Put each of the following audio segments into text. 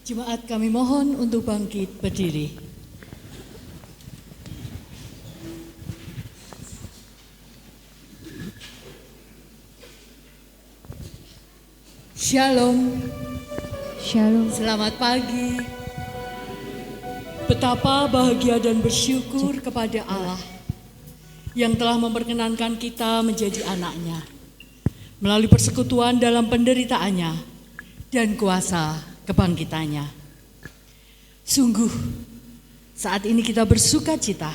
Jemaat kami mohon untuk bangkit berdiri. Shalom. Shalom. Selamat pagi. Betapa bahagia dan bersyukur kepada Allah yang telah memperkenankan kita menjadi anak-Nya melalui persekutuan dalam penderitaannya dan kuasa kebangkitannya. Sungguh, saat ini kita bersuka cita.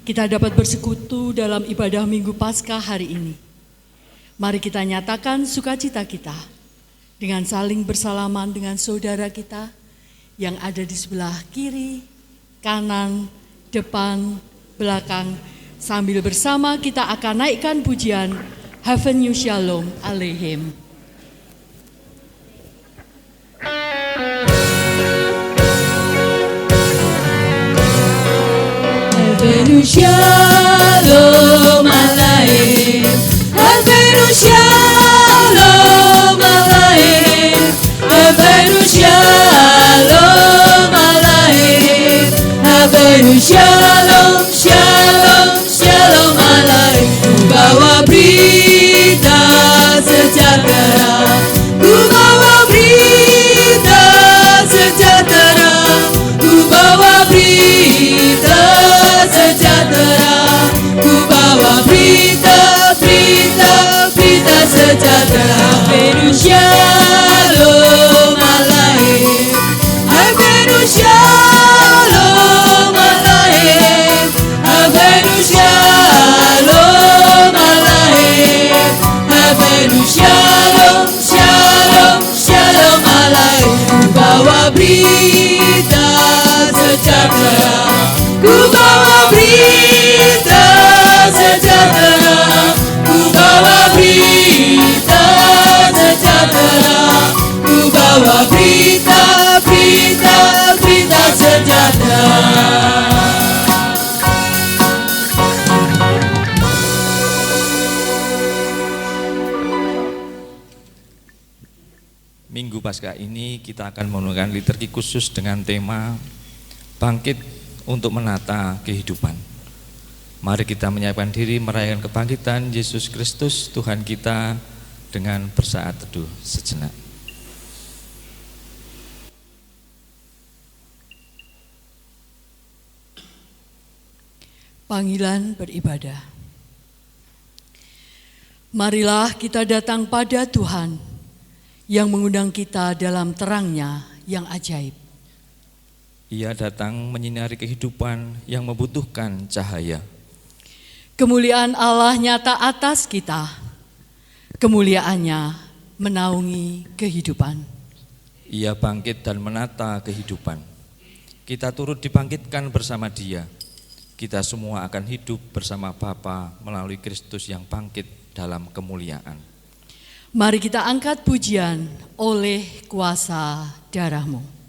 Kita dapat bersekutu dalam ibadah Minggu Paskah hari ini. Mari kita nyatakan sukacita kita dengan saling bersalaman dengan saudara kita yang ada di sebelah kiri, kanan, depan, belakang. Sambil bersama kita akan naikkan pujian Heaven You Shalom Aleichem. Havenu shalom aleichem, Havenu shalom aleichem, Havenu shalom aleichem, Havenu shalom, shalom, shalom aleichem. Ku bawa berita sejahtera, ku bawa berita sejahtera, ku bawa berita sejahtera, ku bawa berita, berita, berita sejahtera. Havenu shalom aleichem, Havenu shalom aleichem, Havenu shalom aleichem, Havenu shalom, shalom, shalom aleichem. Ku bawa berita sejahtera, ku bawa berita sejahtera, ku bawa berita sejahtera, ku bawa berita, berita, berita sejahtera. Minggu Paskah ini kita akan menggunakan liturgi khusus dengan tema Bangkit untuk menata kehidupan. Mari kita menyiapkan diri merayakan kebangkitan Yesus Kristus Tuhan kita dengan bersaat teduh sejenak. Panggilan beribadah. Marilah kita datang pada Tuhan yang mengundang kita dalam terangnya yang ajaib. Ia datang menyinari kehidupan yang membutuhkan cahaya. Kemuliaan Allah nyata atas kita. Kemuliaannya menaungi kehidupan. Ia bangkit dan menata kehidupan. Kita turut dibangkitkan bersama Dia. Kita semua akan hidup bersama Bapa melalui Kristus yang bangkit dalam kemuliaan. Mari kita angkat pujian oleh kuasa darah-Mu.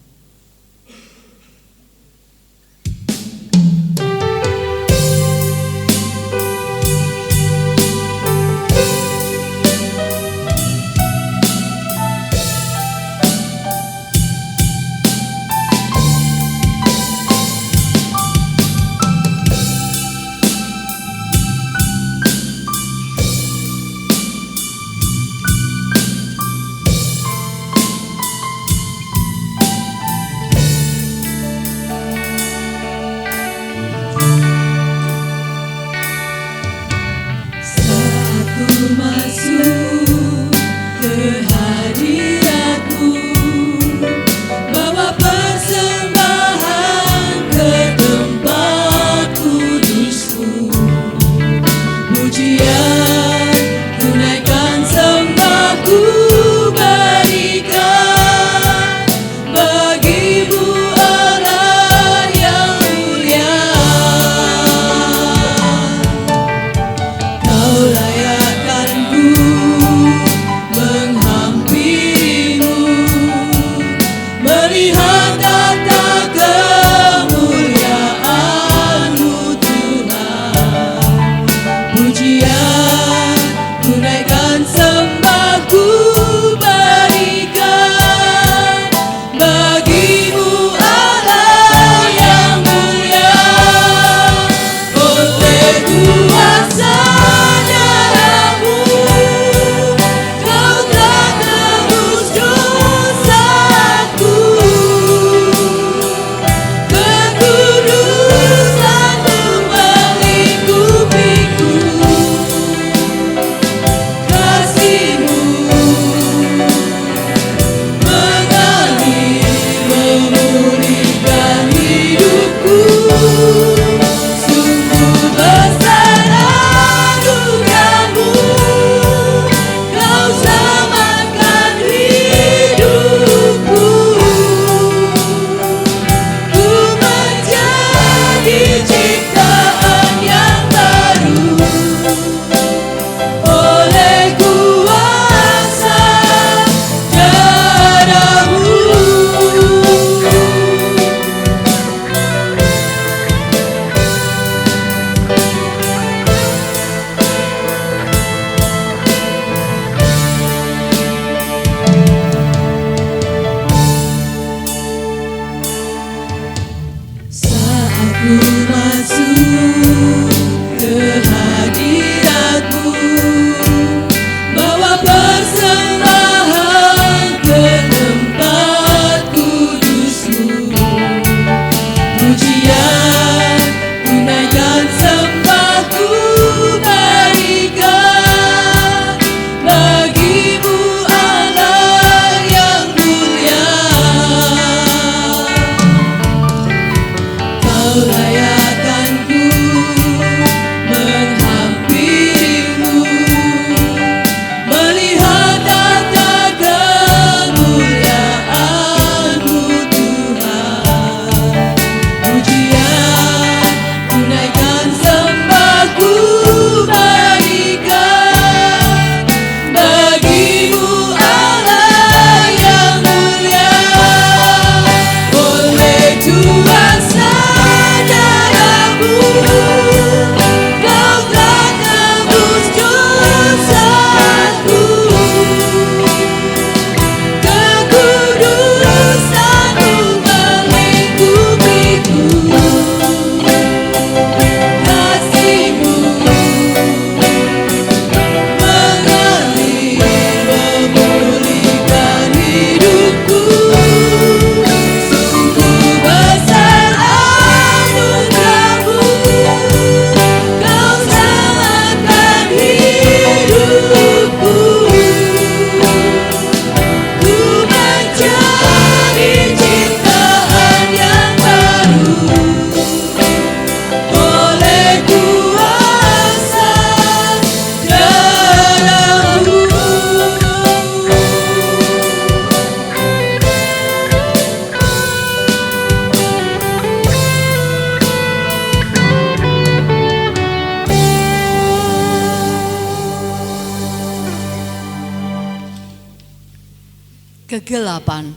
kegelapan,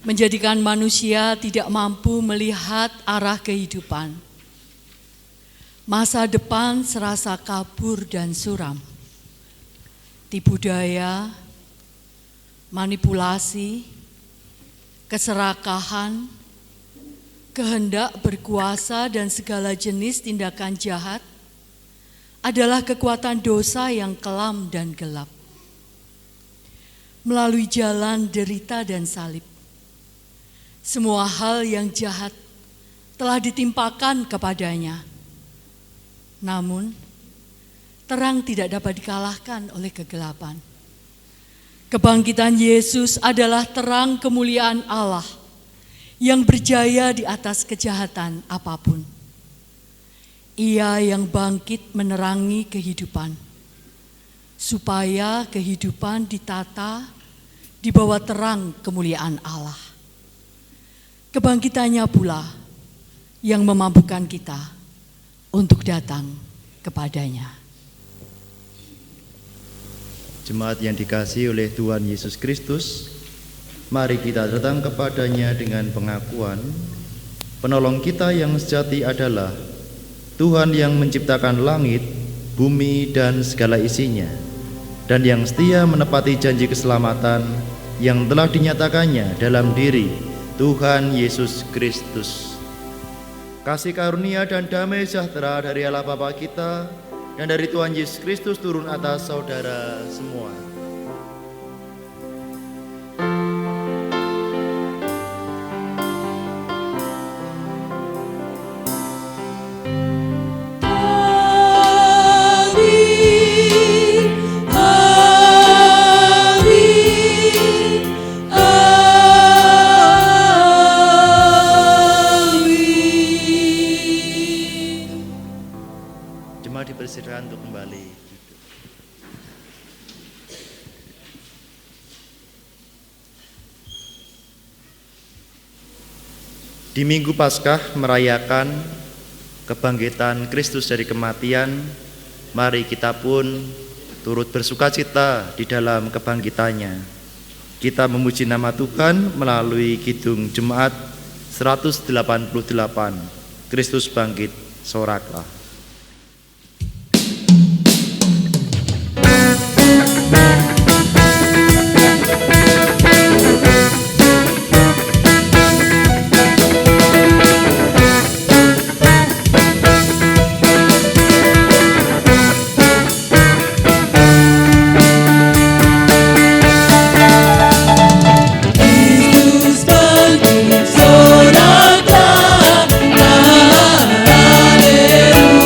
menjadikan manusia tidak mampu melihat arah kehidupan. Masa depan serasa kabur dan suram. Tipu daya, manipulasi, keserakahan, kehendak berkuasa dan segala jenis tindakan jahat adalah kekuatan dosa yang kelam dan gelap. Melalui jalan derita dan salib, semua hal yang jahat telah ditimpakan kepadanya. Namun, terang tidak dapat dikalahkan oleh kegelapan. Kebangkitan Yesus adalah terang kemuliaan Allah yang berjaya di atas kejahatan apapun. Ia yang bangkit menerangi kehidupan, supaya kehidupan ditata di bawah terang kemuliaan Allah. Kebangkitannya pula yang memampukan kita untuk datang kepadanya. Jemaat yang dikasihi oleh Tuhan Yesus Kristus, mari kita datang kepadanya dengan pengakuan, penolong kita yang sejati adalah Tuhan yang menciptakan langit, bumi, dan segala isinya, dan yang setia menepati janji keselamatan yang telah dinyatakannya dalam diri Tuhan Yesus Kristus. Kasih karunia dan damai sejahtera dari Allah Bapa kita dan dari Tuhan Yesus Kristus turun atas saudara semua. Dipersilakan untuk kembali duduk. Di Minggu Paskah merayakan kebangkitan Kristus dari kematian, mari kita pun turut bersukacita di dalam kebangkitannya. Kita memuji nama Tuhan melalui Kidung Jemaat 188, Kristus bangkit, soraklah. Soraklah, haleluya.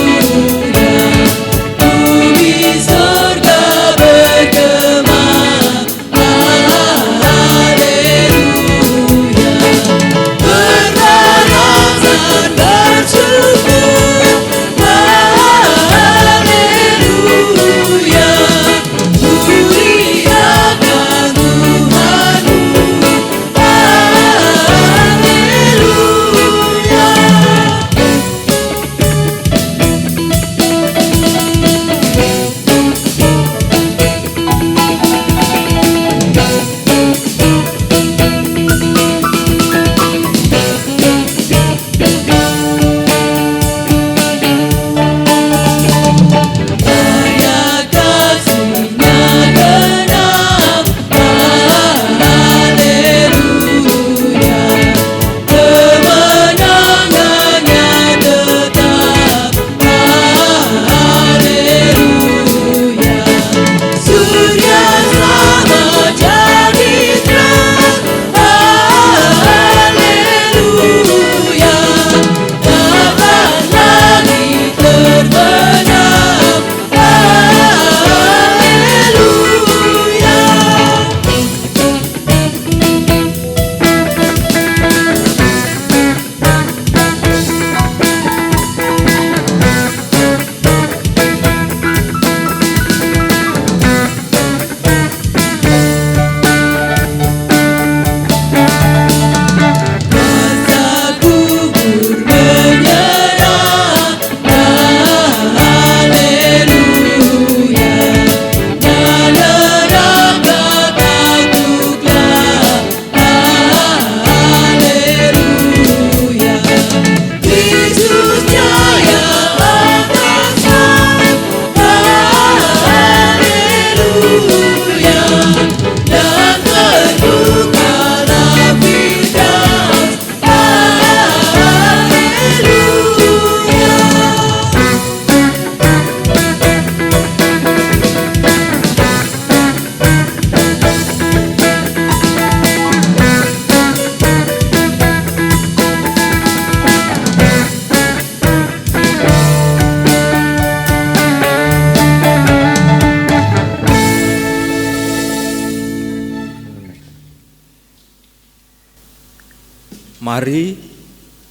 Mari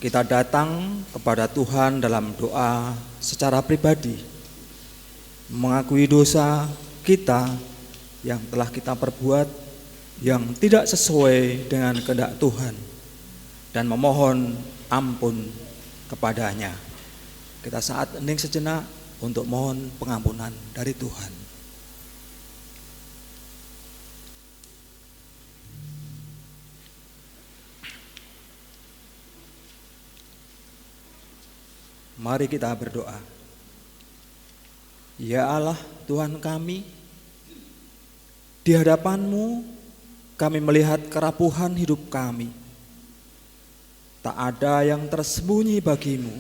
kita datang kepada Tuhan dalam doa secara pribadi, mengakui dosa kita yang telah kita perbuat yang tidak sesuai dengan kehendak Tuhan dan memohon ampun kepadanya. Kita saat hening sejenak untuk mohon pengampunan dari Tuhan. Mari kita berdoa. Ya Allah, Tuhan kami, di hadapan-Mu kami melihat kerapuhan hidup kami. Tak ada yang tersembunyi bagimu.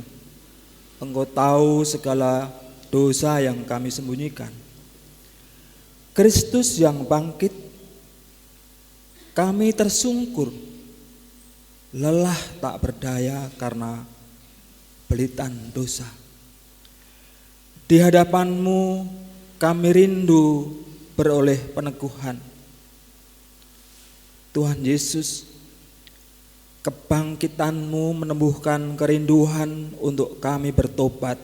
Engkau tahu segala dosa yang kami sembunyikan. Kristus yang bangkit, kami tersungkur, lelah tak berdaya karena belitan dosa. Di hadapan-Mu kami rindu beroleh peneguhan. Tuhan Yesus, kebangkitan-Mu menumbuhkan kerinduan untuk kami bertobat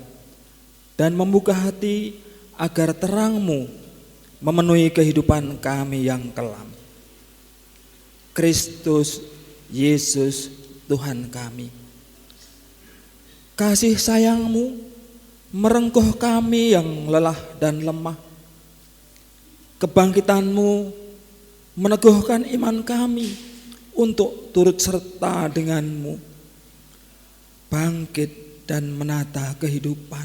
dan membuka hati agar terang-Mu memenuhi kehidupan kami yang kelam. Kristus Yesus Tuhan kami, kasih sayang-Mu merengkuh kami yang lelah dan lemah. Kebangkitan-Mu meneguhkan iman kami untuk turut serta dengan-Mu bangkit dan menata kehidupan.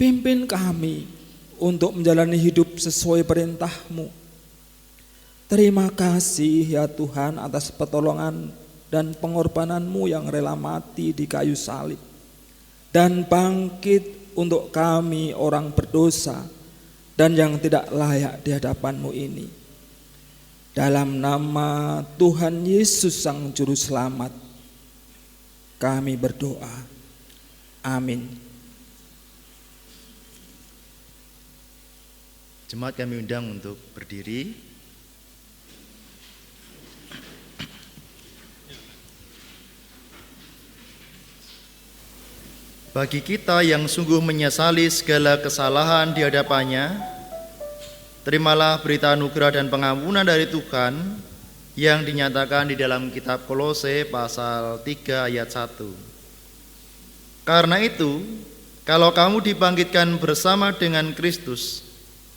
Pimpin kami untuk menjalani hidup sesuai perintah-Mu. Terima kasih ya Tuhan atas pertolongan dan pengorbanan-Mu yang rela mati di kayu salib dan bangkit untuk kami orang berdosa dan yang tidak layak di hadapan-Mu ini. Dalam nama Tuhan Yesus Sang Juru Selamat kami berdoa. Amin. Jemaat kami undang untuk berdiri. Bagi kita yang sungguh menyesali segala kesalahan di hadapannya, terimalah berita anugerah dan pengampunan dari Tuhan yang dinyatakan di dalam kitab Kolose pasal 3 ayat 1. Karena itu, kalau kamu dibangkitkan bersama dengan Kristus,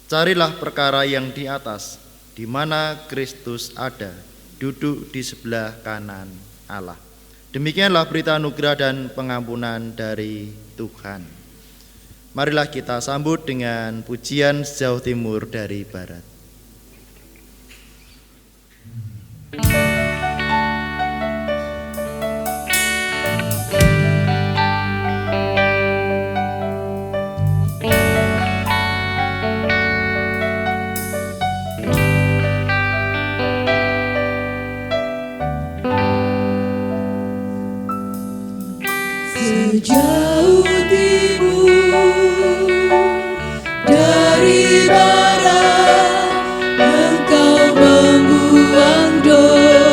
carilah perkara yang di atas, di mana Kristus ada, duduk di sebelah kanan Allah. Demikianlah berita anugerah dan pengampunan dari Tuhan. Marilah kita sambut dengan pujian sejauh timur dari barat. Sejauh timur dari barat, Engkau membuang dosa.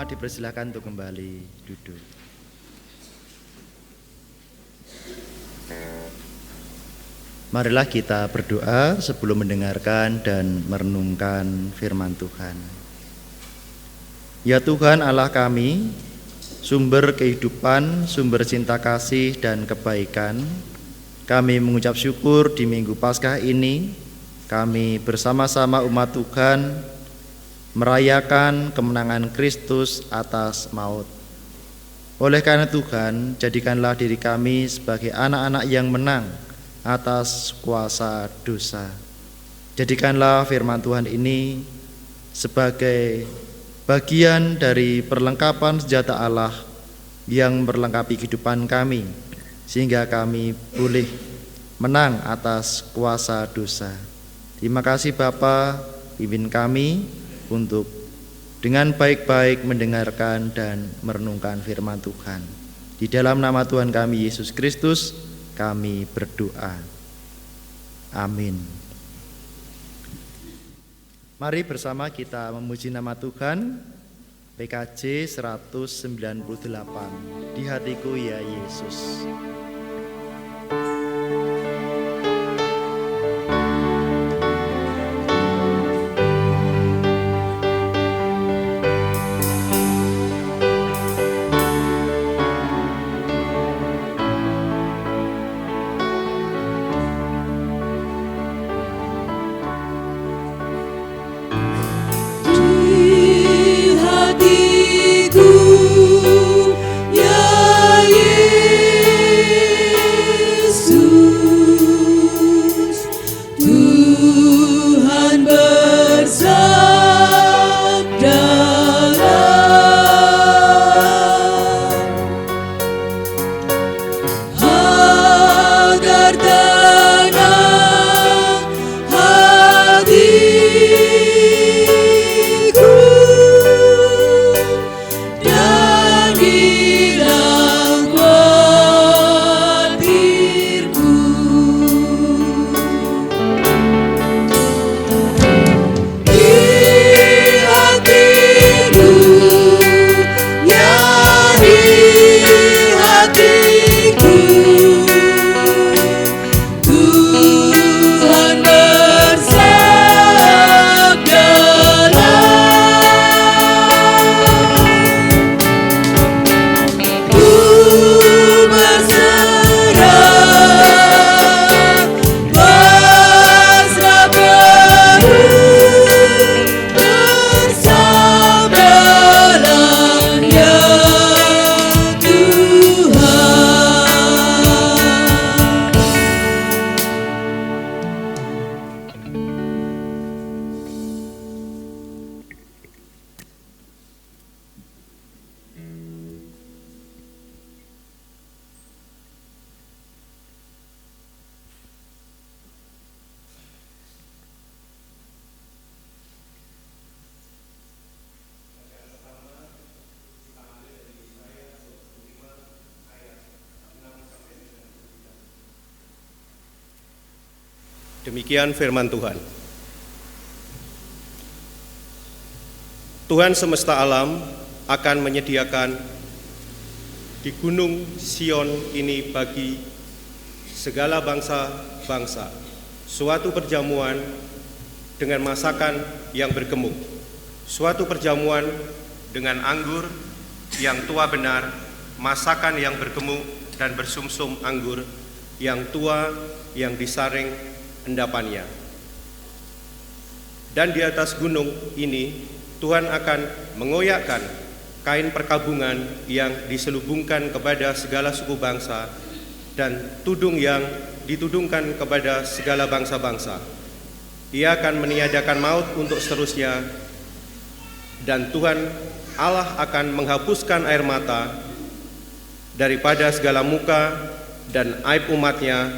Dipersilakan untuk kembali duduk. Marilah kita berdoa sebelum mendengarkan dan merenungkan firman Tuhan. Ya Tuhan Allah kami, sumber kehidupan, sumber cinta kasih dan kebaikan, kami mengucap syukur di Minggu Paskah ini, kami bersama-sama umat Tuhan merayakan kemenangan Kristus atas maut. Oleh karena Tuhan, jadikanlah diri kami sebagai anak-anak yang menang atas kuasa dosa. Jadikanlah firman Tuhan ini sebagai bagian dari perlengkapan senjata Allah yang melengkapi kehidupan kami, sehingga kami boleh menang atas kuasa dosa. Terima kasih Bapa, pimpin kami untuk dengan baik-baik mendengarkan dan merenungkan firman Tuhan. Di dalam nama Tuhan kami Yesus Kristus kami berdoa. Amin. Mari bersama kita memuji nama Tuhan. PKJ 198. Di hatiku ya Yesus. Ya Yesus. Demikian firman Tuhan. Tuhan semesta alam akan menyediakan di Gunung Sion ini bagi segala bangsa-bangsa suatu perjamuan dengan masakan yang bergemuk, suatu perjamuan dengan anggur yang tua benar, masakan yang bergemuk dan bersumsum anggur yang tua yang disaring endapannya. Dan di atas gunung ini Tuhan akan mengoyakkan kain perkabungan yang diselubungkan kepada segala suku bangsa dan tudung yang ditudungkan kepada segala bangsa-bangsa. Ia akan meniadakan maut untuk seterusnya, dan Tuhan Allah akan menghapuskan air mata daripada segala muka, dan aib umatnya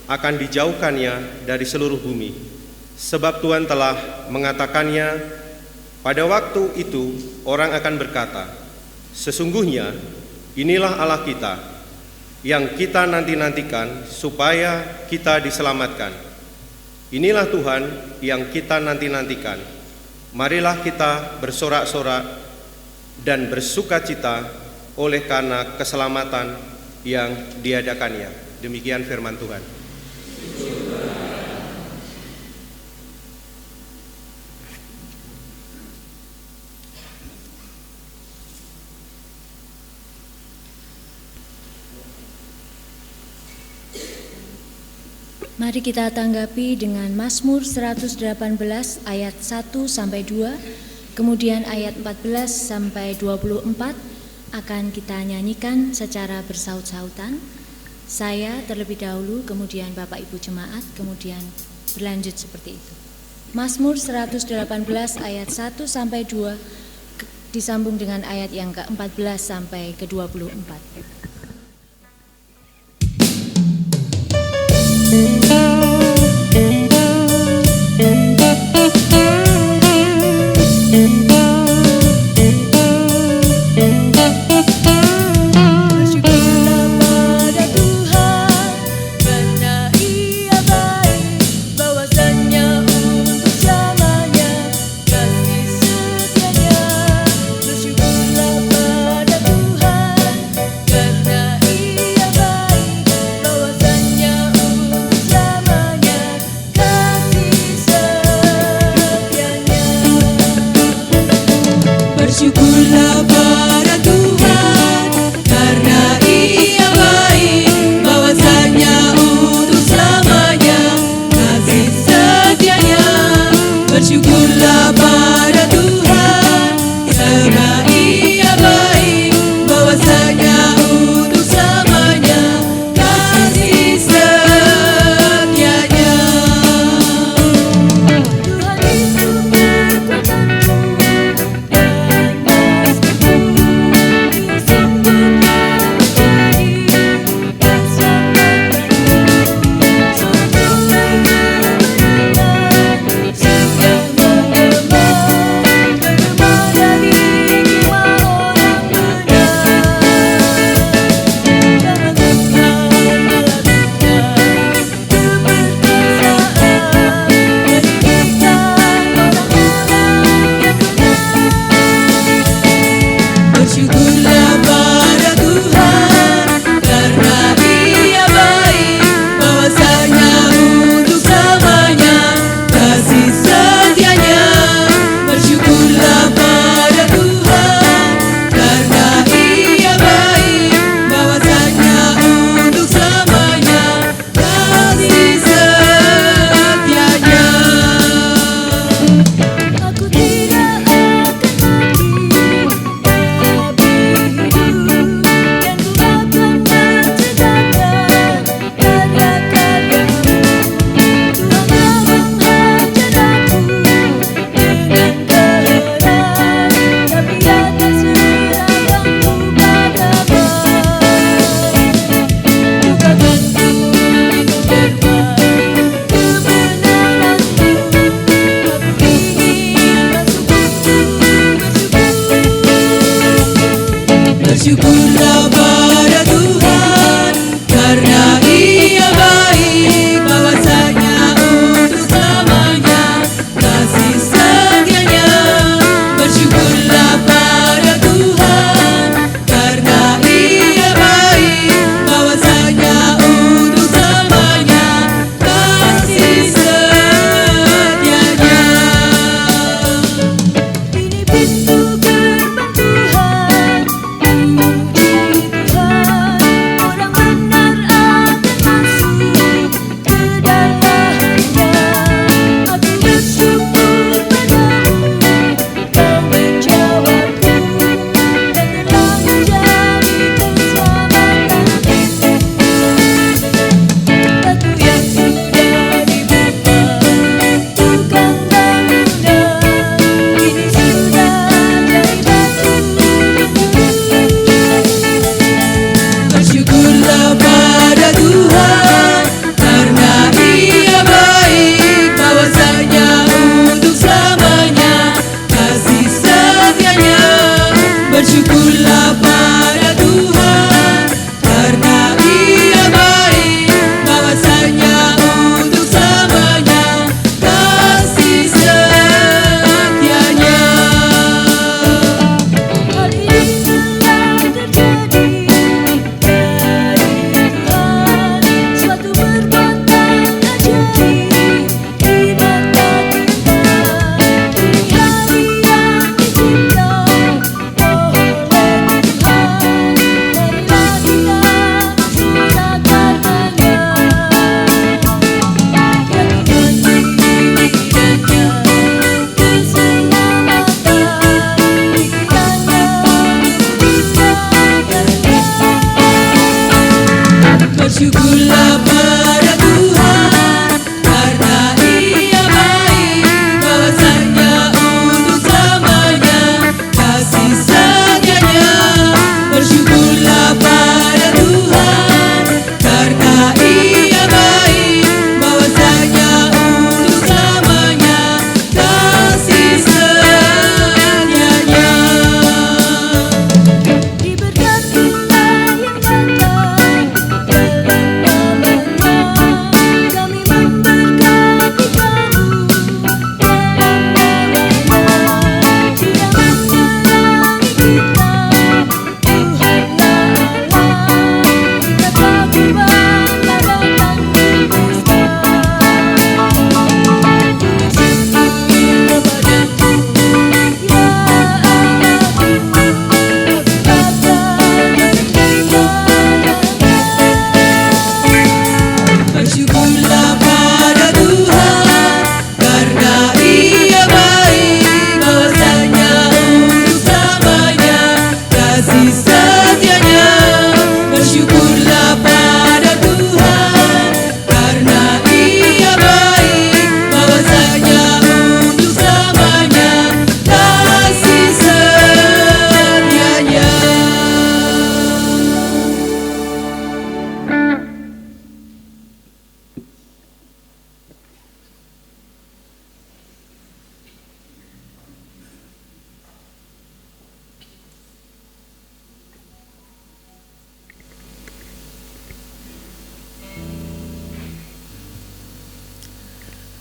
akan dijauhkannya dari seluruh bumi. Sebab Tuhan telah mengatakannya, pada waktu itu orang akan berkata, sesungguhnya inilah Allah kita, yang kita nanti-nantikan supaya kita diselamatkan. Inilah Tuhan yang kita nanti-nantikan. Marilah kita bersorak-sorak dan bersukacita oleh karena keselamatan yang diadakannya. Demikian firman Tuhan. Mari kita tanggapi dengan Mazmur 118 ayat 1 sampai 2, kemudian ayat 14 sampai 24 akan kita nyanyikan secara bersaut-sautan. Saya terlebih dahulu, kemudian Bapak Ibu jemaat, kemudian berlanjut seperti itu. Mazmur 118 ayat 1 sampai 2 disambung dengan ayat yang ke-14 sampai ke-24. Karena ia baik, bahwasanya untuk selamanya.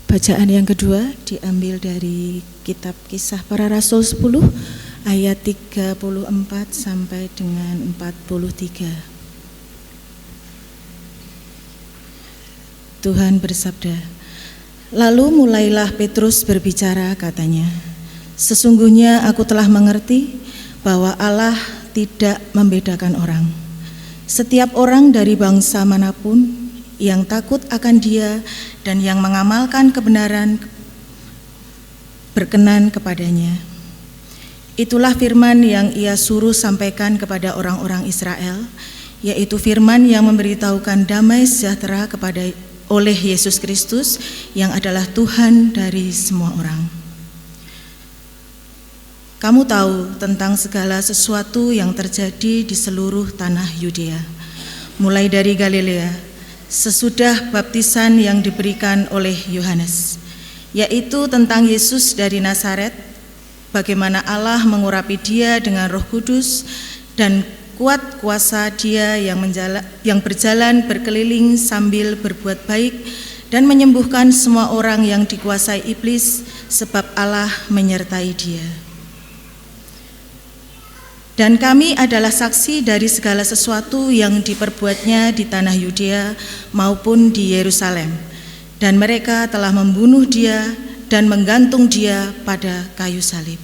Bacaan yang kedua diambil dari kitab Kisah Para Rasul 10 ayat 34 sampai dengan 43. Tuhan bersabda, "Lalu mulailah Petrus berbicara, katanya, 'Sesungguhnya aku telah mengerti bahwa Allah tidak membedakan orang. Setiap orang dari bangsa manapun yang takut akan Dia dan yang mengamalkan kebenaran berkenan kepadanya. Itulah firman yang Ia suruh sampaikan kepada orang-orang Israel, yaitu firman yang memberitahukan damai sejahtera oleh Yesus Kristus yang adalah Tuhan dari semua orang. Kamu tahu tentang segala sesuatu yang terjadi di seluruh tanah Yudea, mulai dari Galilea, sesudah baptisan yang diberikan oleh Yohanes, yaitu tentang Yesus dari Nazaret, bagaimana Allah mengurapi Dia dengan Roh Kudus dan kuat kuasa Dia yang berjalan berkeliling sambil berbuat baik dan menyembuhkan semua orang yang dikuasai iblis, sebab Allah menyertai Dia. Dan kami adalah saksi dari segala sesuatu yang diperbuatnya di tanah Yudea maupun di Yerusalem. Dan mereka telah membunuh Dia dan menggantung Dia pada kayu salib.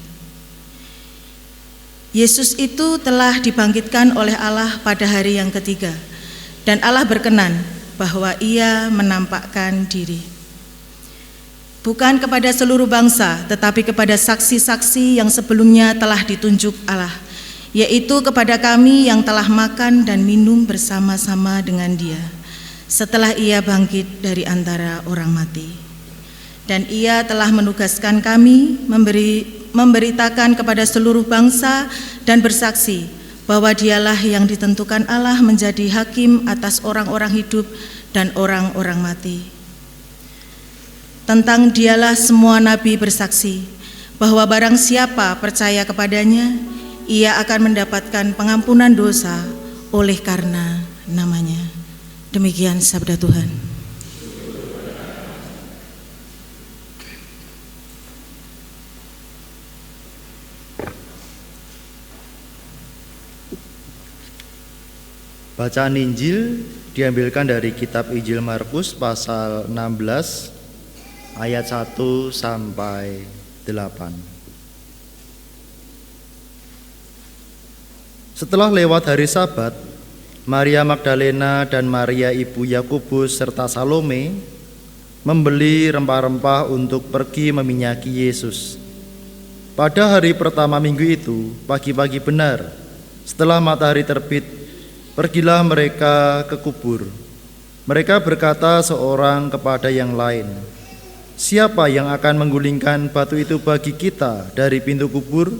Yesus itu telah dibangkitkan oleh Allah pada hari yang ketiga, dan Allah berkenan bahwa Ia menampakkan diri. Bukan kepada seluruh bangsa, tetapi kepada saksi-saksi yang sebelumnya telah ditunjuk Allah, yaitu kepada kami yang telah makan dan minum bersama-sama dengan Dia setelah Ia bangkit dari antara orang mati. Dan Ia telah menugaskan kami memberitakan kepada seluruh bangsa dan bersaksi bahwa Dialah yang ditentukan Allah menjadi hakim atas orang-orang hidup dan orang-orang mati. Tentang Dialah semua nabi bersaksi bahwa barang siapa percaya kepadanya, ia akan mendapatkan pengampunan dosa oleh karena namanya. Demikian sabda Tuhan. Bacaan Injil diambilkan dari kitab Injil Markus pasal 16 ayat 1 sampai 8. Setelah lewat hari Sabat, Maria Magdalena dan Maria ibu Yakobus serta Salome membeli rempah-rempah untuk pergi meminyaki Yesus. Pada hari pertama minggu itu, pagi-pagi benar, setelah matahari terbit, pergilah mereka ke kubur. Mereka berkata seorang kepada yang lain, "Siapa yang akan menggulingkan batu itu bagi kita dari pintu kubur?"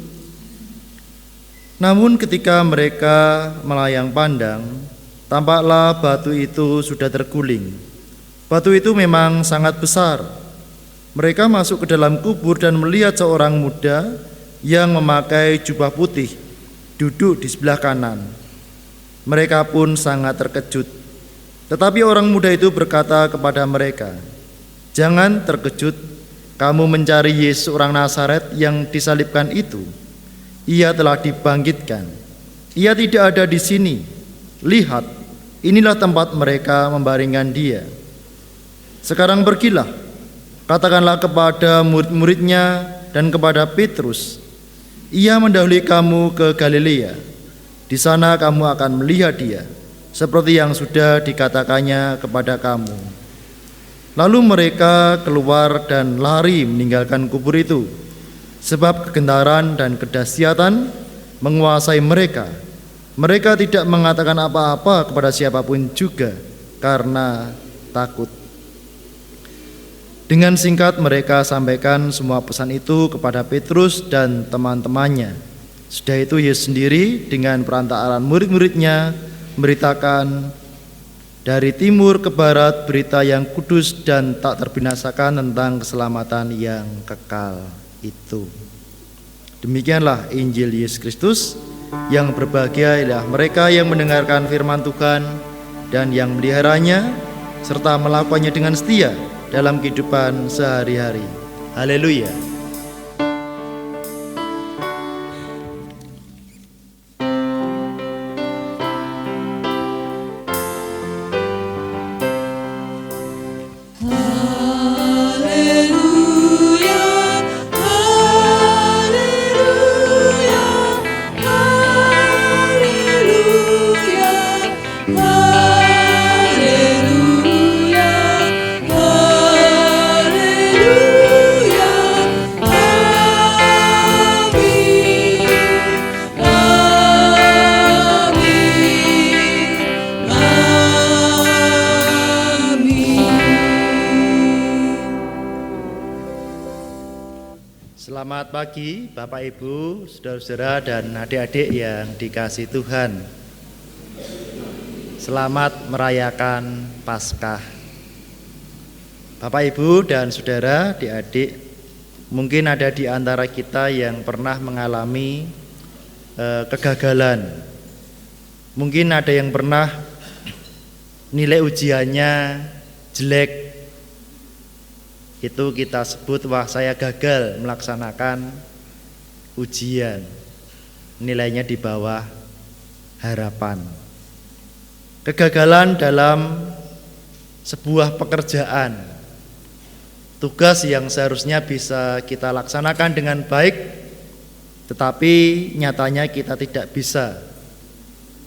Namun ketika mereka melayang pandang, tampaklah batu itu sudah terguling. Batu itu memang sangat besar. Mereka masuk ke dalam kubur dan melihat seorang muda yang memakai jubah putih duduk di sebelah kanan. Mereka pun sangat terkejut. Tetapi orang muda itu berkata kepada mereka, "Jangan terkejut, kamu mencari Yesus orang Nazaret yang disalibkan itu. Ia telah dibangkitkan. Ia tidak ada di sini. Lihat, inilah tempat mereka membaringkan Dia. Sekarang pergilah, katakanlah kepada murid-muridnya dan kepada Petrus, Ia mendahului kamu ke Galilea. Di sana kamu akan melihat Dia, seperti yang sudah dikatakannya kepada kamu." Lalu mereka keluar dan lari meninggalkan kubur itu, sebab kegentaran dan kedahsyatan menguasai mereka. Mereka tidak mengatakan apa-apa kepada siapapun juga karena takut. Dengan singkat mereka sampaikan semua pesan itu kepada Petrus dan teman-temannya. Sudah itu Yesus sendiri dengan perantaraan murid-muridnya memberitakan dari timur ke barat berita yang kudus dan tak terbinasakan tentang keselamatan yang kekal itu. Demikianlah Injil Yesus Kristus. Yang berbahagia ialah mereka yang mendengarkan firman Tuhan dan yang meliharanya serta melakukannya dengan setia dalam kehidupan sehari-hari. Haleluya. Selamat pagi Bapak Ibu, saudara-saudara dan adik-adik yang dikasihi Tuhan. Selamat merayakan Paskah. Bapak Ibu dan saudara, adik-adik, mungkin ada di antara kita yang pernah mengalami kegagalan. Mungkin ada yang pernah nilai ujiannya jelek. Itu kita sebut, wah saya gagal melaksanakan ujian, nilainya di bawah harapan. Kegagalan dalam sebuah pekerjaan, tugas yang seharusnya bisa kita laksanakan dengan baik, tetapi nyatanya kita tidak bisa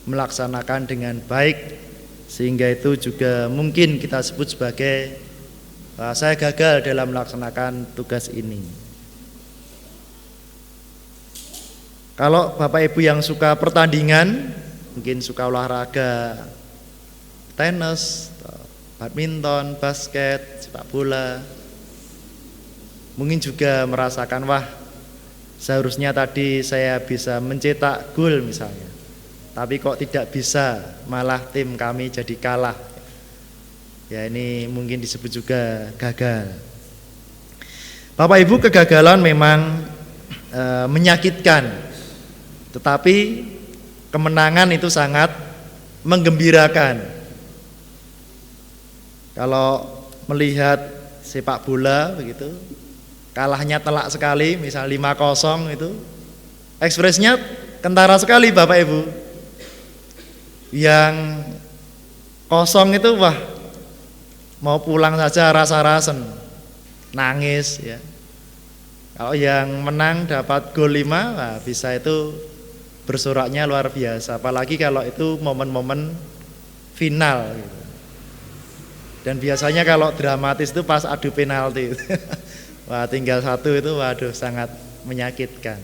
melaksanakan dengan baik, sehingga itu juga mungkin kita sebut sebagai saya gagal dalam melaksanakan tugas ini. Kalau Bapak Ibu yang suka pertandingan, mungkin suka olahraga, tenis, badminton, basket, sepak bola, mungkin juga merasakan, wah seharusnya tadi saya bisa mencetak gol misalnya, tapi kok tidak bisa, malah tim kami jadi kalah. Ya, ini mungkin disebut juga gagal. Bapak Ibu, kegagalan memang menyakitkan, tetapi kemenangan itu sangat menggembirakan. Kalau melihat sepak bola begitu, kalahnya telak sekali, misal 5-0 itu, ekspresinya kentara sekali Bapak Ibu. Yang kosong itu wah, mau pulang saja rasa-rasen, nangis ya. Kalau yang menang dapat gol 5, nah bisa itu bersoraknya luar biasa. Apalagi kalau itu momen-momen final gitu. Dan biasanya kalau dramatis itu pas adu penalti. Wah, tinggal 1 itu waduh sangat menyakitkan.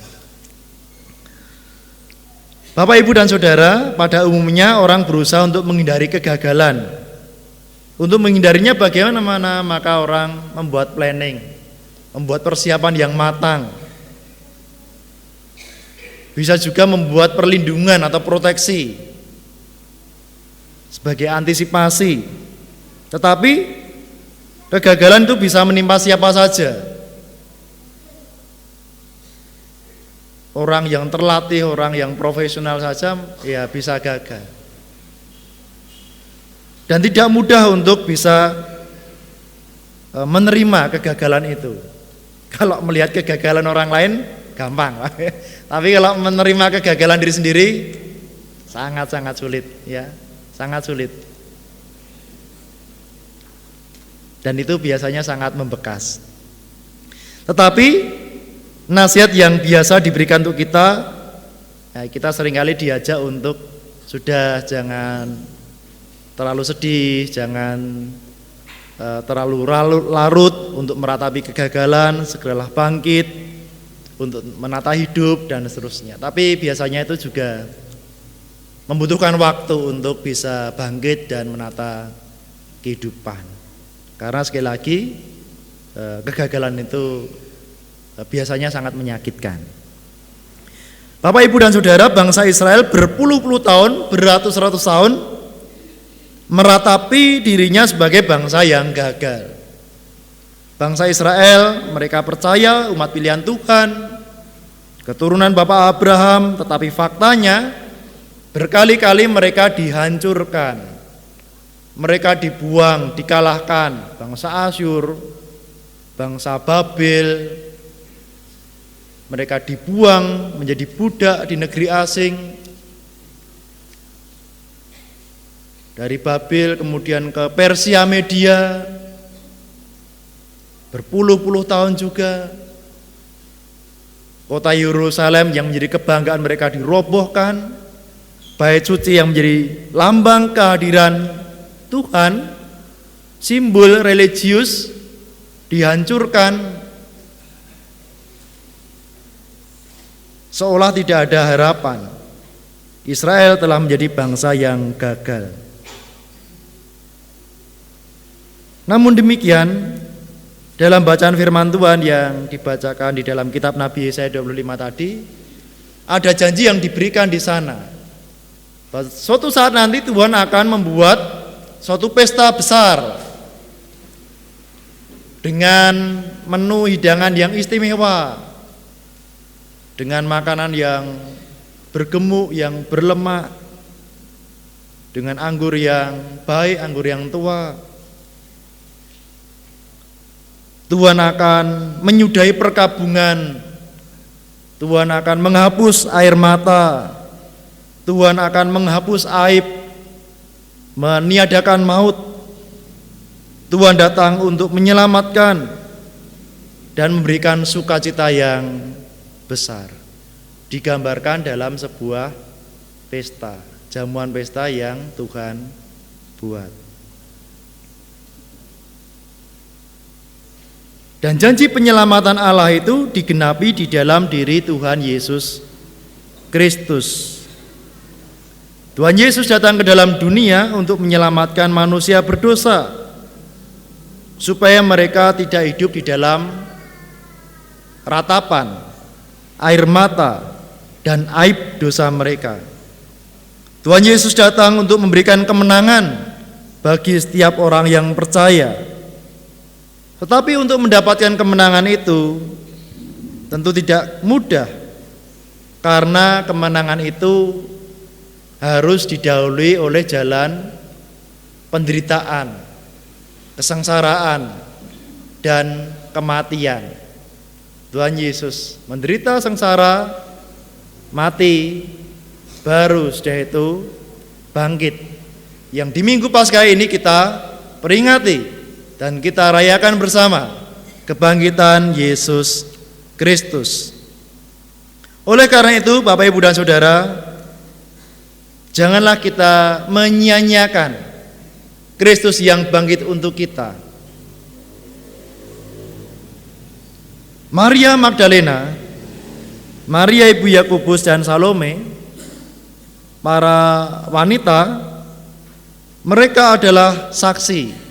Bapak Ibu dan Saudara, pada umumnya orang berusaha untuk menghindari kegagalan. Untuk menghindarinya bagaimana? Maka orang membuat planning, membuat persiapan yang matang. Bisa juga membuat perlindungan atau proteksi sebagai antisipasi. Tetapi kegagalan itu bisa menimpa siapa saja. Orang yang terlatih, orang yang profesional saja ya bisa gagal. Dan tidak mudah untuk bisa menerima kegagalan itu. Kalau melihat kegagalan orang lain gampang, tapi kalau menerima kegagalan diri sendiri sangat-sangat sulit ya, sangat sulit. Dan itu biasanya sangat membekas. Tetapi nasihat yang biasa diberikan untuk kita, kita seringkali diajak untuk sudah jangan terlalu sedih, jangan terlalu larut untuk meratapi kegagalan, segeralah bangkit untuk menata hidup dan seterusnya. Tapi biasanya itu juga membutuhkan waktu untuk bisa bangkit dan menata kehidupan. Karena sekali lagi kegagalan itu biasanya sangat menyakitkan. Bapak, Ibu dan Saudara, bangsa Israel berpuluh-puluh tahun, beratus-ratus tahun meratapi dirinya sebagai bangsa yang gagal. Bangsa Israel, mereka percaya umat pilihan Tuhan, keturunan Bapak Abraham, tetapi faktanya berkali-kali mereka dihancurkan mereka dibuang, dikalahkan, bangsa Asyur, bangsa Babel, mereka dibuang menjadi budak di negeri asing. Dari Babel kemudian ke Persia Media, berpuluh-puluh tahun juga. Kota Yerusalem yang menjadi kebanggaan mereka dirobohkan, bait suci yang menjadi lambang kehadiran Tuhan, simbol religius, dihancurkan. Seolah tidak ada harapan. Israel telah menjadi bangsa yang gagal. Namun demikian, dalam bacaan firman Tuhan yang dibacakan di dalam kitab Nabi Yesaya 25 tadi, ada janji yang diberikan di sana. Suatu saat nanti Tuhan akan membuat suatu pesta besar dengan menu hidangan yang istimewa, dengan makanan yang bergemuk, yang berlemak, dengan anggur yang baik, anggur yang tua. Tuhan akan menyudahi perkabungan, Tuhan akan menghapus air mata, Tuhan akan menghapus aib, meniadakan maut. Tuhan datang untuk menyelamatkan dan memberikan sukacita yang besar. Digambarkan dalam sebuah pesta, jamuan pesta yang Tuhan buat. Dan janji penyelamatan Allah itu digenapi di dalam diri Tuhan Yesus Kristus. Tuhan Yesus datang ke dalam dunia untuk menyelamatkan manusia berdosa, supaya mereka tidak hidup di dalam ratapan, air mata, dan aib dosa mereka. Tuhan Yesus datang untuk memberikan kemenangan bagi setiap orang yang percaya. Tetapi untuk mendapatkan kemenangan itu tentu tidak mudah, karena kemenangan itu harus didahului oleh jalan penderitaan, kesengsaraan, dan kematian. Tuhan Yesus menderita sengsara, mati, baru setelah itu bangkit. Yang di Minggu Paskah ini kita peringati dan kita rayakan bersama kebangkitan Yesus Kristus. Oleh karena itu, Bapak, Ibu, dan Saudara, janganlah kita menyia-nyiakan Kristus yang bangkit untuk kita. Maria Magdalena, Maria ibu Yakobus dan Salome, para wanita, mereka adalah saksi.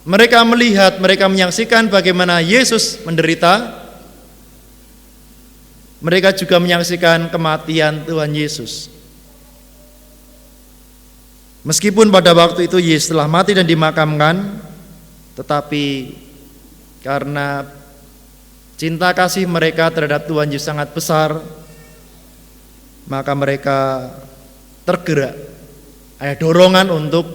Mereka melihat, mereka menyaksikan bagaimana Yesus menderita. Mereka juga menyaksikan kematian Tuhan Yesus. Meskipun pada waktu itu Yesus telah mati dan dimakamkan, tetapi karena cinta kasih mereka terhadap Tuhan Yesus sangat besar, maka mereka tergerak, ada dorongan untuk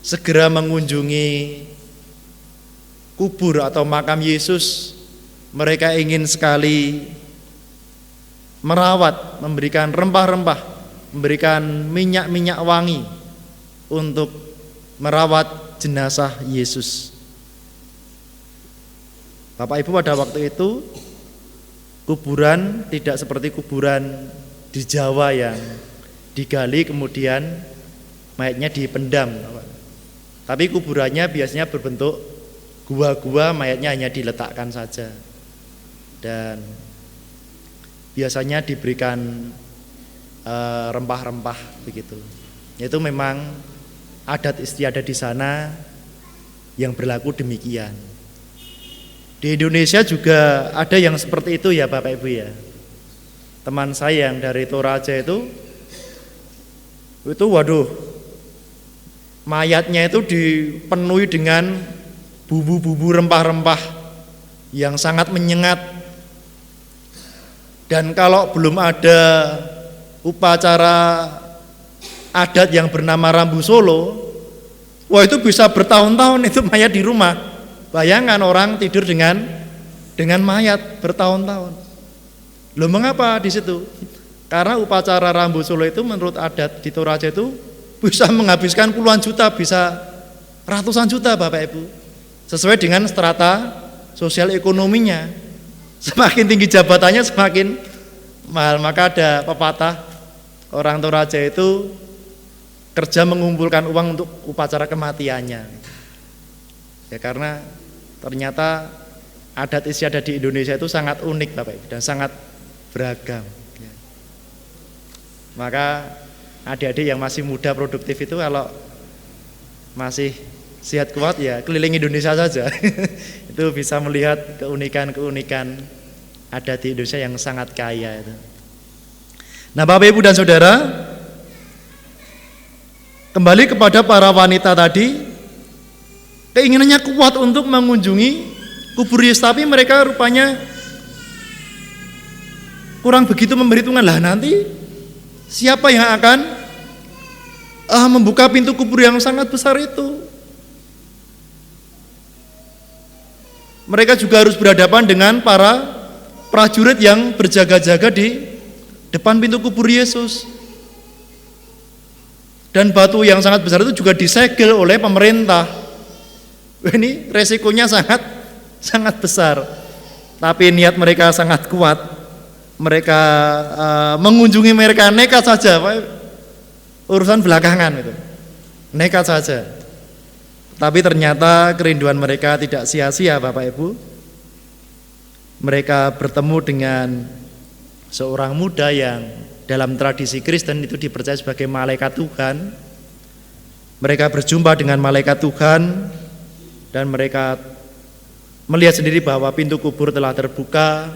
segera mengunjungi kubur atau makam Yesus. Mereka ingin sekali merawat, memberikan rempah-rempah, memberikan minyak-minyak wangi untuk merawat jenazah Yesus. Bapak Ibu, pada waktu itu kuburan tidak seperti kuburan di Jawa yang digali kemudian mayatnya dipendam. Tapi kuburannya biasanya berbentuk gua-gua, mayatnya hanya diletakkan saja. Dan biasanya diberikan rempah-rempah begitu. Itu memang adat istiadat di sana yang berlaku demikian. Di Indonesia juga ada yang seperti itu ya Bapak Ibu ya. Teman saya yang dari Toraja itu waduh, mayatnya itu dipenuhi dengan bumbu-bumbu rempah-rempah yang sangat menyengat. Dan kalau belum ada upacara adat yang bernama Rambu Solo, wah itu bisa bertahun-tahun itu mayat di rumah. Bayangkan orang tidur dengan mayat bertahun-tahun. Loh mengapa di situ? Karena upacara Rambu Solo itu menurut adat di Toraja itu bisa menghabiskan puluhan juta, bisa ratusan juta Bapak Ibu. Sesuai dengan strata sosial ekonominya. Semakin tinggi jabatannya semakin mahal. Maka ada pepatah orang Toraja itu kerja mengumpulkan uang untuk upacara kematiannya. Ya karena ternyata adat istiadat di Indonesia itu sangat unik Bapak Ibu dan sangat beragam. Ya. Maka adik-adik yang masih muda produktif itu kalau masih sehat kuat ya keliling Indonesia saja. Itu bisa melihat keunikan-keunikan adat di Indonesia yang sangat kaya itu. Nah Bapak Ibu dan Saudara, kembali kepada para wanita tadi, keinginannya kuat untuk mengunjungi kubur Yesus, tapi mereka rupanya kurang begitu memperhitungkan, lah nanti siapa yang akan membuka pintu kubur yang sangat besar itu. Mereka juga harus berhadapan dengan para prajurit yang berjaga-jaga di depan pintu kubur Yesus. Dan batu yang sangat besar itu juga disegel oleh pemerintah. Ini resikonya sangat besar. Tapi niat mereka sangat kuat. Mereka mengunjungi, mereka nekat saja, urusan belakangan itu, nekat saja. Tapi ternyata kerinduan mereka tidak sia-sia Bapak Ibu. Mereka bertemu dengan seorang muda yang dalam tradisi Kristen itu dipercaya sebagai malaikat Tuhan. Mereka berjumpa dengan malaikat Tuhan dan mereka melihat sendiri bahwa pintu kubur telah terbuka.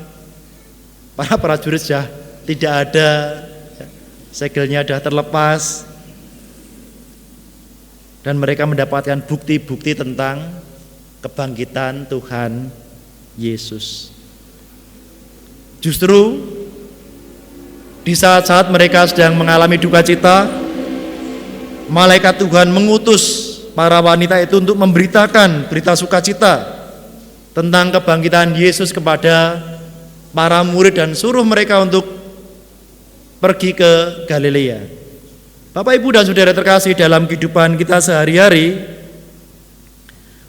Para prajurit sudah tidak ada, segelnya sudah terlepas, dan mereka mendapatkan bukti-bukti tentang kebangkitan Tuhan Yesus. Justru di saat-saat mereka sedang mengalami duka cita, malaikat Tuhan mengutus para wanita itu untuk memberitakan berita sukacita tentang kebangkitan Yesus kepada para murid dan suruh mereka untuk pergi ke Galilea. Bapak Ibu dan Saudara terkasih, dalam kehidupan kita sehari-hari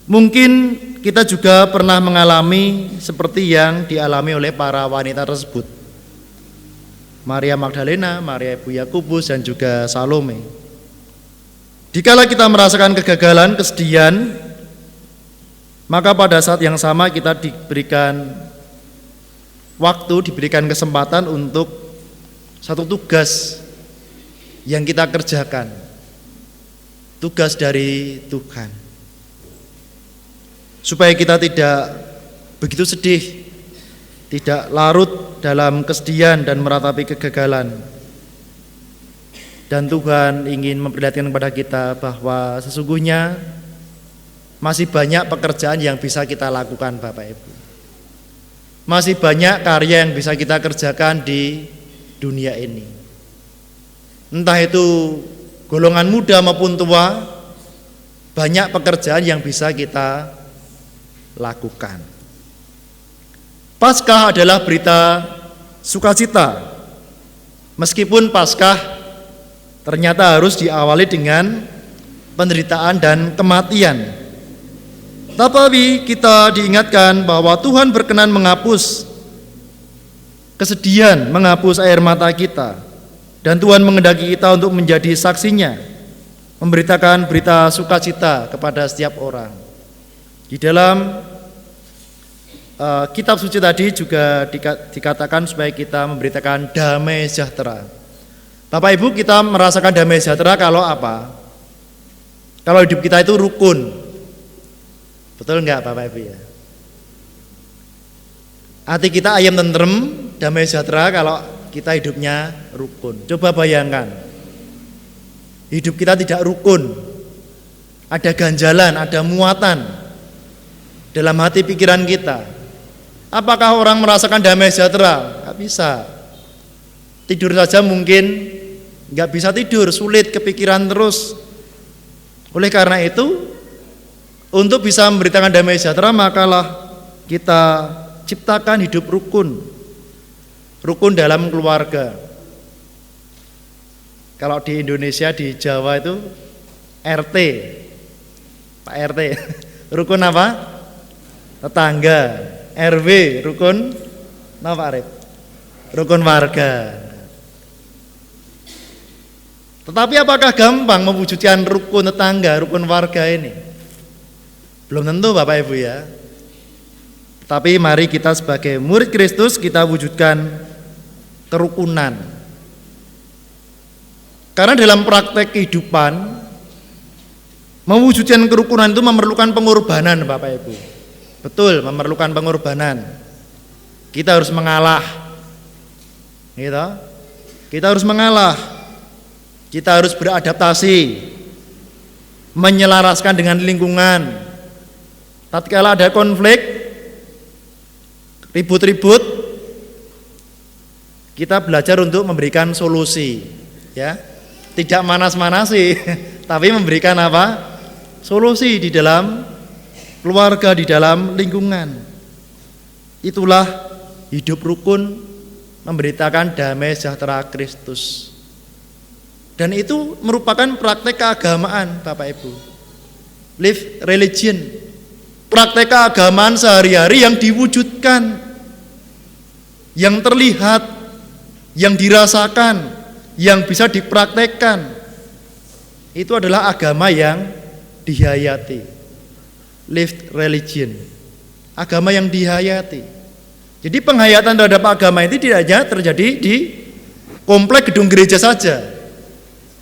mungkin kita juga pernah mengalami seperti yang dialami oleh para wanita tersebut, Maria Magdalena, Maria Ibu Yakobus dan juga Salome. Dikala kita merasakan kegagalan, kesedihan, maka pada saat yang sama kita diberikan waktu, diberikan kesempatan untuk satu tugas yang kita kerjakan, tugas dari Tuhan, supaya kita tidak begitu sedih, tidak larut dalam kesedihan dan meratapi kegagalan. Dan Tuhan ingin memperlihatkan kepada kita bahwa sesungguhnya masih banyak pekerjaan yang bisa kita lakukan Bapak Ibu. Masih banyak karya yang bisa kita kerjakan di dunia ini. Entah itu golongan muda maupun tua, banyak pekerjaan yang bisa kita lakukan. Paskah adalah berita sukacita. Meskipun Paskah ternyata harus diawali dengan penderitaan dan kematian. Tetapi kita diingatkan bahwa Tuhan berkenan menghapus kesedihan, menghapus air mata kita, dan Tuhan menghendaki kita untuk menjadi saksinya, memberitakan berita sukacita kepada setiap orang. Di dalam kitab suci tadi juga dikatakan supaya kita memberitakan damai sejahtera. Bapak Ibu, kita merasakan damai sejahtera kalau apa? Kalau hidup kita itu rukun. Betul enggak Bapak Ibu ya? Hati kita ayam tentrem, damai sejahtera kalau kita hidupnya rukun. Coba bayangkan, hidup kita tidak rukun, ada ganjalan, ada muatan dalam hati pikiran kita. Apakah orang merasakan damai sejahtera? Enggak bisa. Tidur saja mungkin nggak bisa tidur, sulit, kepikiran terus. Oleh karena itu, untuk bisa memberitakan damai sejahtera, makalah kita ciptakan hidup rukun, rukun dalam keluarga. Kalau di Indonesia, di Jawa itu RT, Pak RT, rukun apa? Tetangga. RW, rukun apa, Arif? Rukun warga. Tetapi apakah gampang mewujudkan rukun tetangga, rukun warga ini? Belum tentu Bapak Ibu ya. Tapi mari kita sebagai murid Kristus kita wujudkan kerukunan. Karena dalam praktek kehidupan mewujudkan kerukunan itu memerlukan pengorbanan Bapak Ibu. Betul, memerlukan pengorbanan. Kita harus mengalah. Gitu. Kita harus mengalah. Kita harus beradaptasi, menyelaraskan dengan lingkungan. Tatkala ada konflik, ribut-ribut, kita belajar untuk memberikan solusi, ya. Tidak manas-manasi, tapi memberikan apa? Solusi di dalam keluarga, di dalam lingkungan. Itulah hidup rukun, memberitakan damai sejahtera Kristus. Dan itu merupakan praktek keagamaan Bapak Ibu. Live religion. Praktek keagamaan sehari-hari yang diwujudkan, yang terlihat, yang dirasakan, yang bisa dipraktekkan. Itu adalah agama yang dihayati. Live religion. Agama yang dihayati. Jadi penghayatan terhadap agama itu tidak hanya terjadi di komplek gedung gereja saja.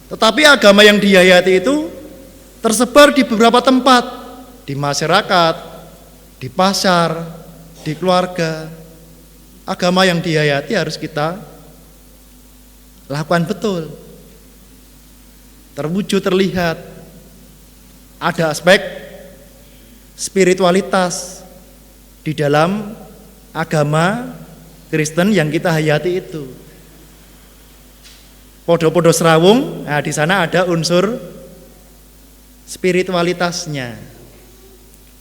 Tetapi agama yang dihayati itu tersebar di beberapa tempat, di masyarakat, di pasar, di keluarga. Agama yang dihayati harus kita lakukan betul. Terwujud, terlihat. Ada aspek spiritualitas di dalam agama Kristen yang kita hayati itu. Podo-podo serawung, nah di sana ada unsur spiritualitasnya.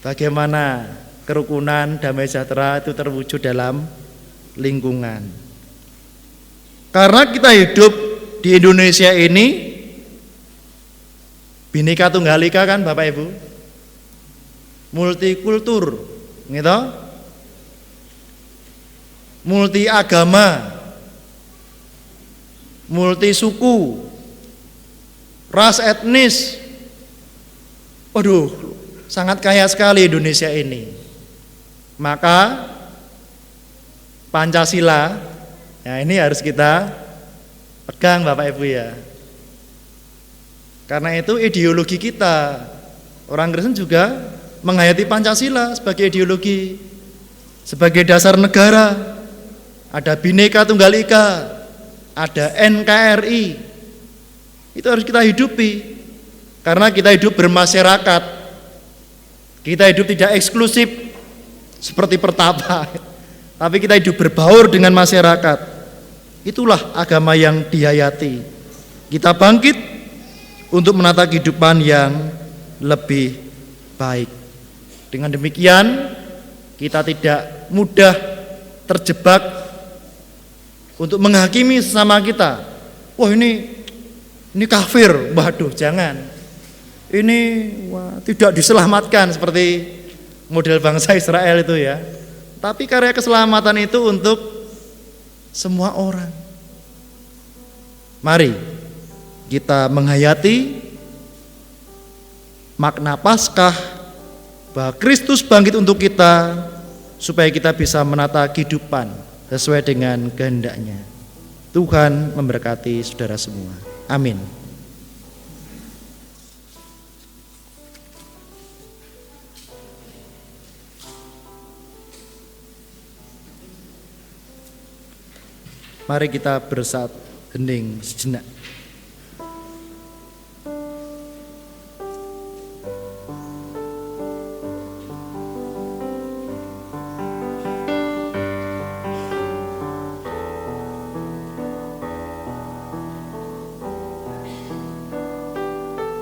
Bagaimana kerukunan, damai sejahtera itu terwujud dalam lingkungan. Karena kita hidup di Indonesia ini Bhinneka Tunggal Ika kan Bapak Ibu, multikultur, gitu, multi agama, multi suku, ras etnis. Waduh, sangat kaya sekali Indonesia ini. Maka Pancasila, ya ini harus kita pegang Bapak Ibu ya. Karena itu ideologi kita, orang Kristen juga menghayati Pancasila sebagai ideologi, sebagai dasar negara. Ada Bhinneka Tunggal Ika, ada NKRI. Itu harus kita hidupi. Karena kita hidup bermasyarakat. Kita hidup tidak eksklusif seperti pertapa, tapi kita hidup berbaur dengan masyarakat. Itulah agama yang dihayati. Kita bangkit untuk menata kehidupan yang lebih baik. Dengan demikian kita tidak mudah terjebak untuk menghakimi sesama kita. Wah ini kafir, waduh jangan. Ini tidak diselamatkan seperti model bangsa Israel itu ya. Tapi karya keselamatan itu untuk semua orang. Mari kita menghayati makna Paskah bahwa Kristus bangkit untuk kita supaya kita bisa menata kehidupan sesuai dengan kehendaknya. Tuhan memberkati saudara semua. Amin. Mari kita bersatu hening sejenak.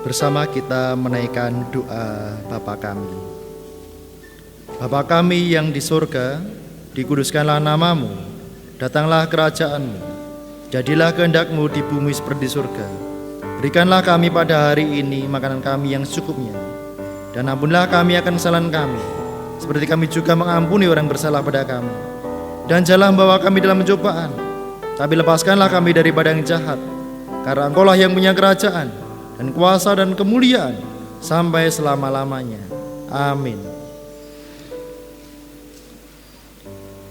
Bersama kita menaikkan doa Bapa kami. Bapa kami yang di surga, dikuduskanlah namamu, datanglah kerajaanmu, jadilah kehendak-Mu di bumi seperti di surga. Berikanlah kami pada hari ini makanan kami yang secukupnya, dan ampunilah kami akan kesalahan kami, seperti kami juga mengampuni orang bersalah pada kami. Dan janganlah membawa kami dalam pencobaan, tapi lepaskanlah kami daripada yang jahat, karena Engkau-lah yang punya kerajaan, dan kuasa dan kemuliaan sampai selama-lamanya. Amin.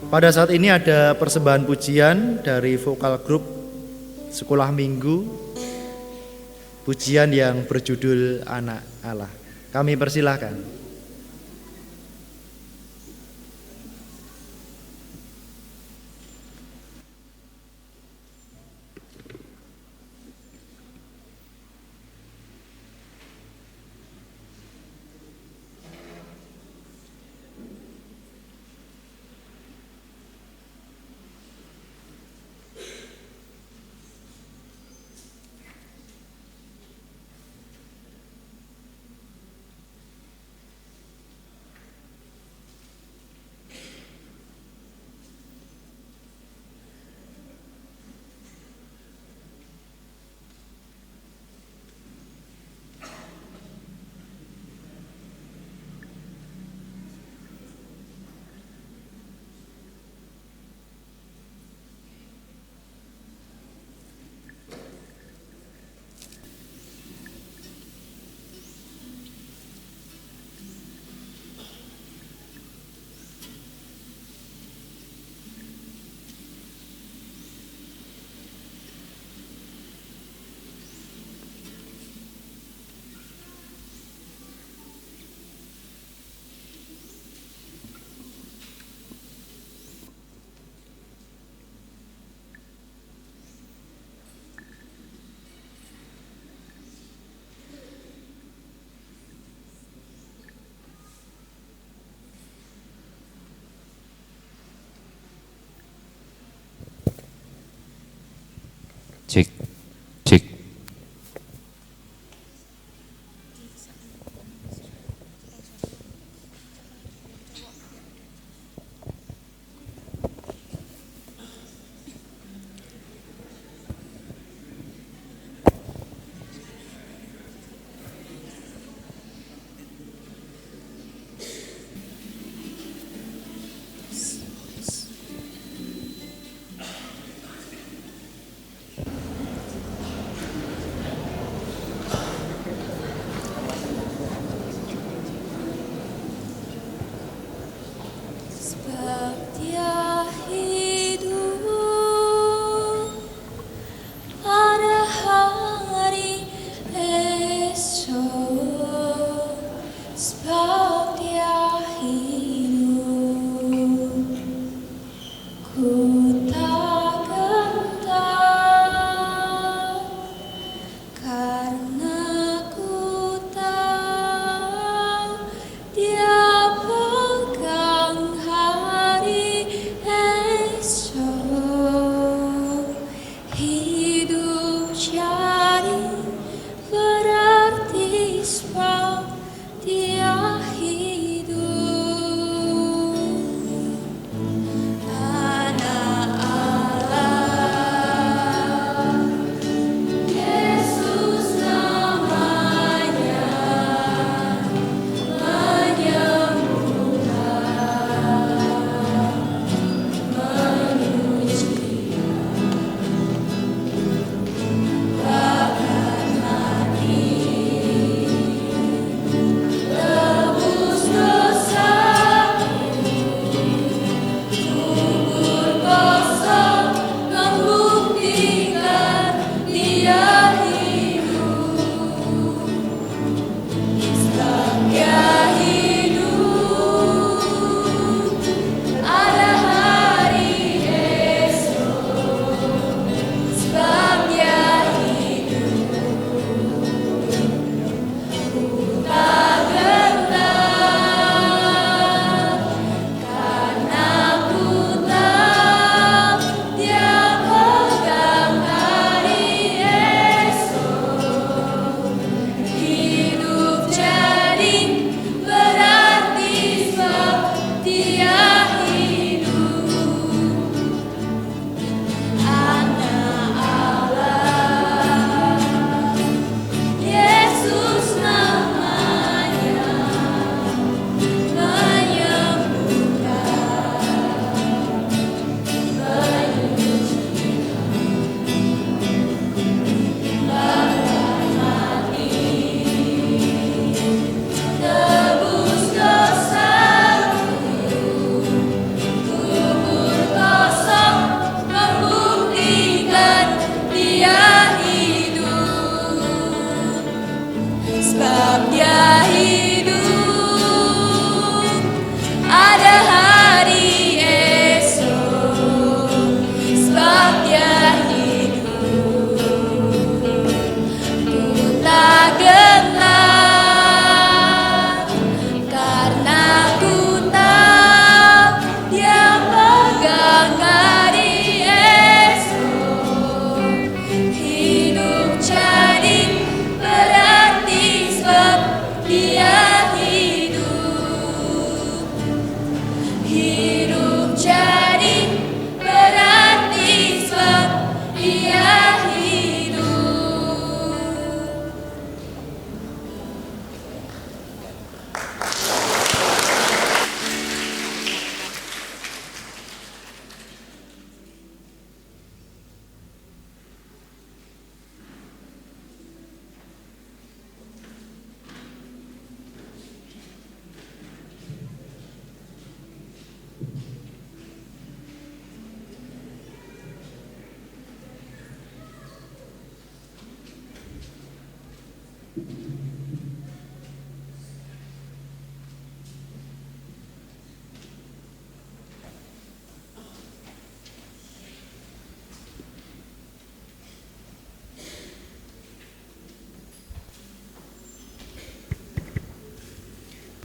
Pada saat ini ada persembahan pujian dari vokal grup Sekolah Minggu, pujian yang berjudul Anak Allah. Kami persilahkan. Cek, cek.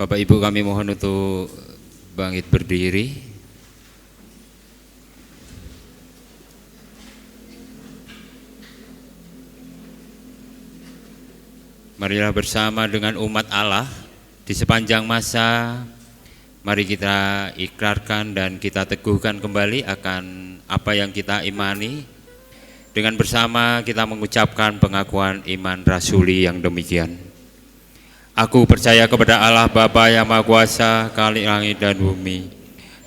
Bapak Ibu kami mohon untuk bangkit berdiri. Marilah bersama dengan umat Allah di sepanjang masa, mari kita ikrarkan dan kita teguhkan kembali akan apa yang kita imani. Dengan bersama kita mengucapkan pengakuan iman rasuli yang demikian. Aku percaya kepada Allah Bapa yang Maha Kuasa, Khalik langit dan bumi,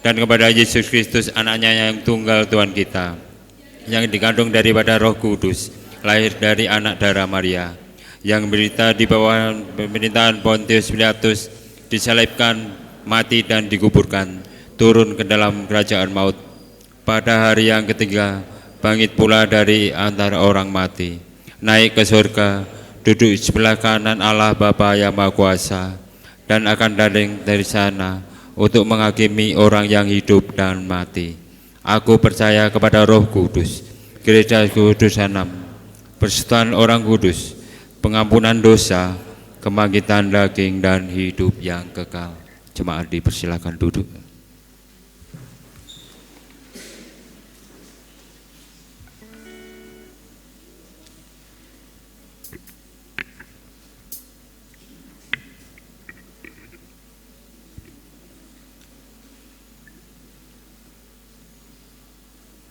dan kepada Yesus Kristus anaknya yang tunggal Tuhan kita, yang dikandung daripada Roh Kudus, lahir dari anak darah Maria, yang berita di bawah pemerintahan Pontius Pilatus, disalibkan, mati dan dikuburkan, turun ke dalam kerajaan maut. Pada hari yang ketiga, bangkit pula dari antara orang mati, naik ke surga, duduk di sebelah kanan Allah Bapa yang Maha Kuasa, dan akan datang dari sana untuk menghakimi orang yang hidup dan mati. Aku percaya kepada Roh Kudus, Gereja Kudus Enam, persekutuan orang kudus, pengampunan dosa, kebangkitan daging dan hidup yang kekal. Jemaat dipersilakan duduk.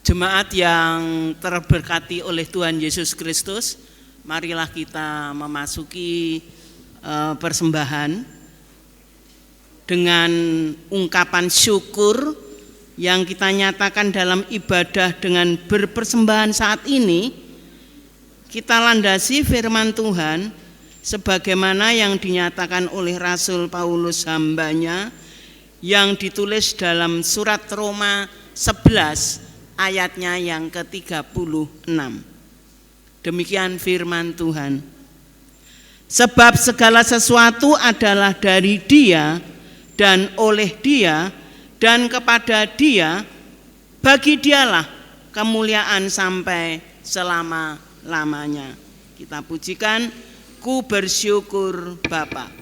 Jemaat yang terberkati oleh Tuhan Yesus Kristus, marilah kita memasuki persembahan dengan ungkapan syukur yang kita nyatakan dalam ibadah dengan berpersembahan saat ini. Kita landasi firman Tuhan sebagaimana yang dinyatakan oleh Rasul Paulus hambanya yang ditulis dalam surat Roma 11 ayatnya yang ke-36. Demikian firman Tuhan. Sebab segala sesuatu adalah dari Dia dan oleh Dia dan kepada Dia, bagi Dialah kemuliaan sampai selama-lamanya. Kita pujikan, ku bersyukur Bapa.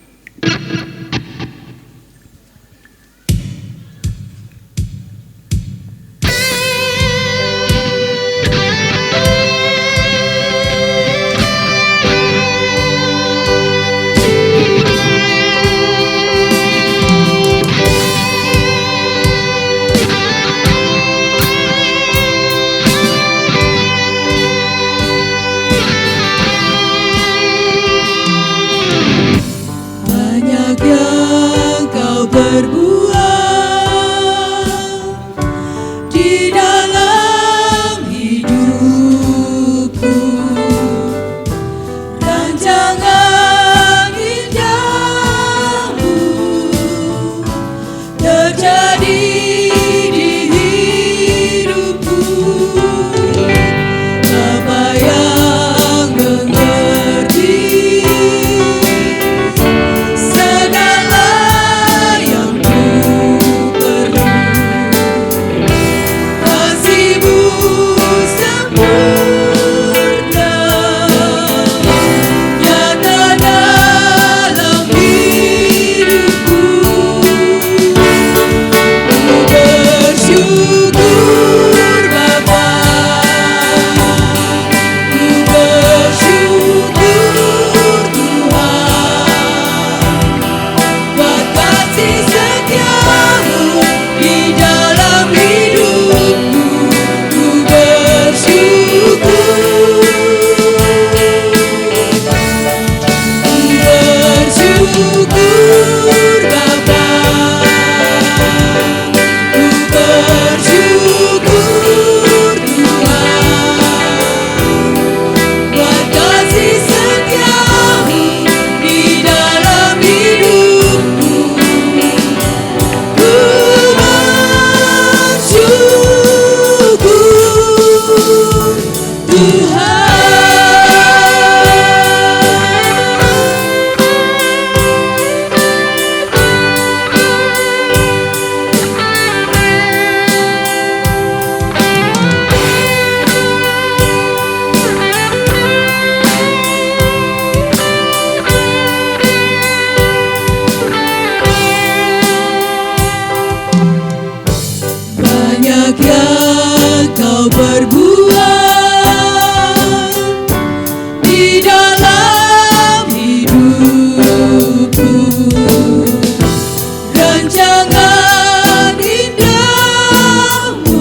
Kenangan indahmu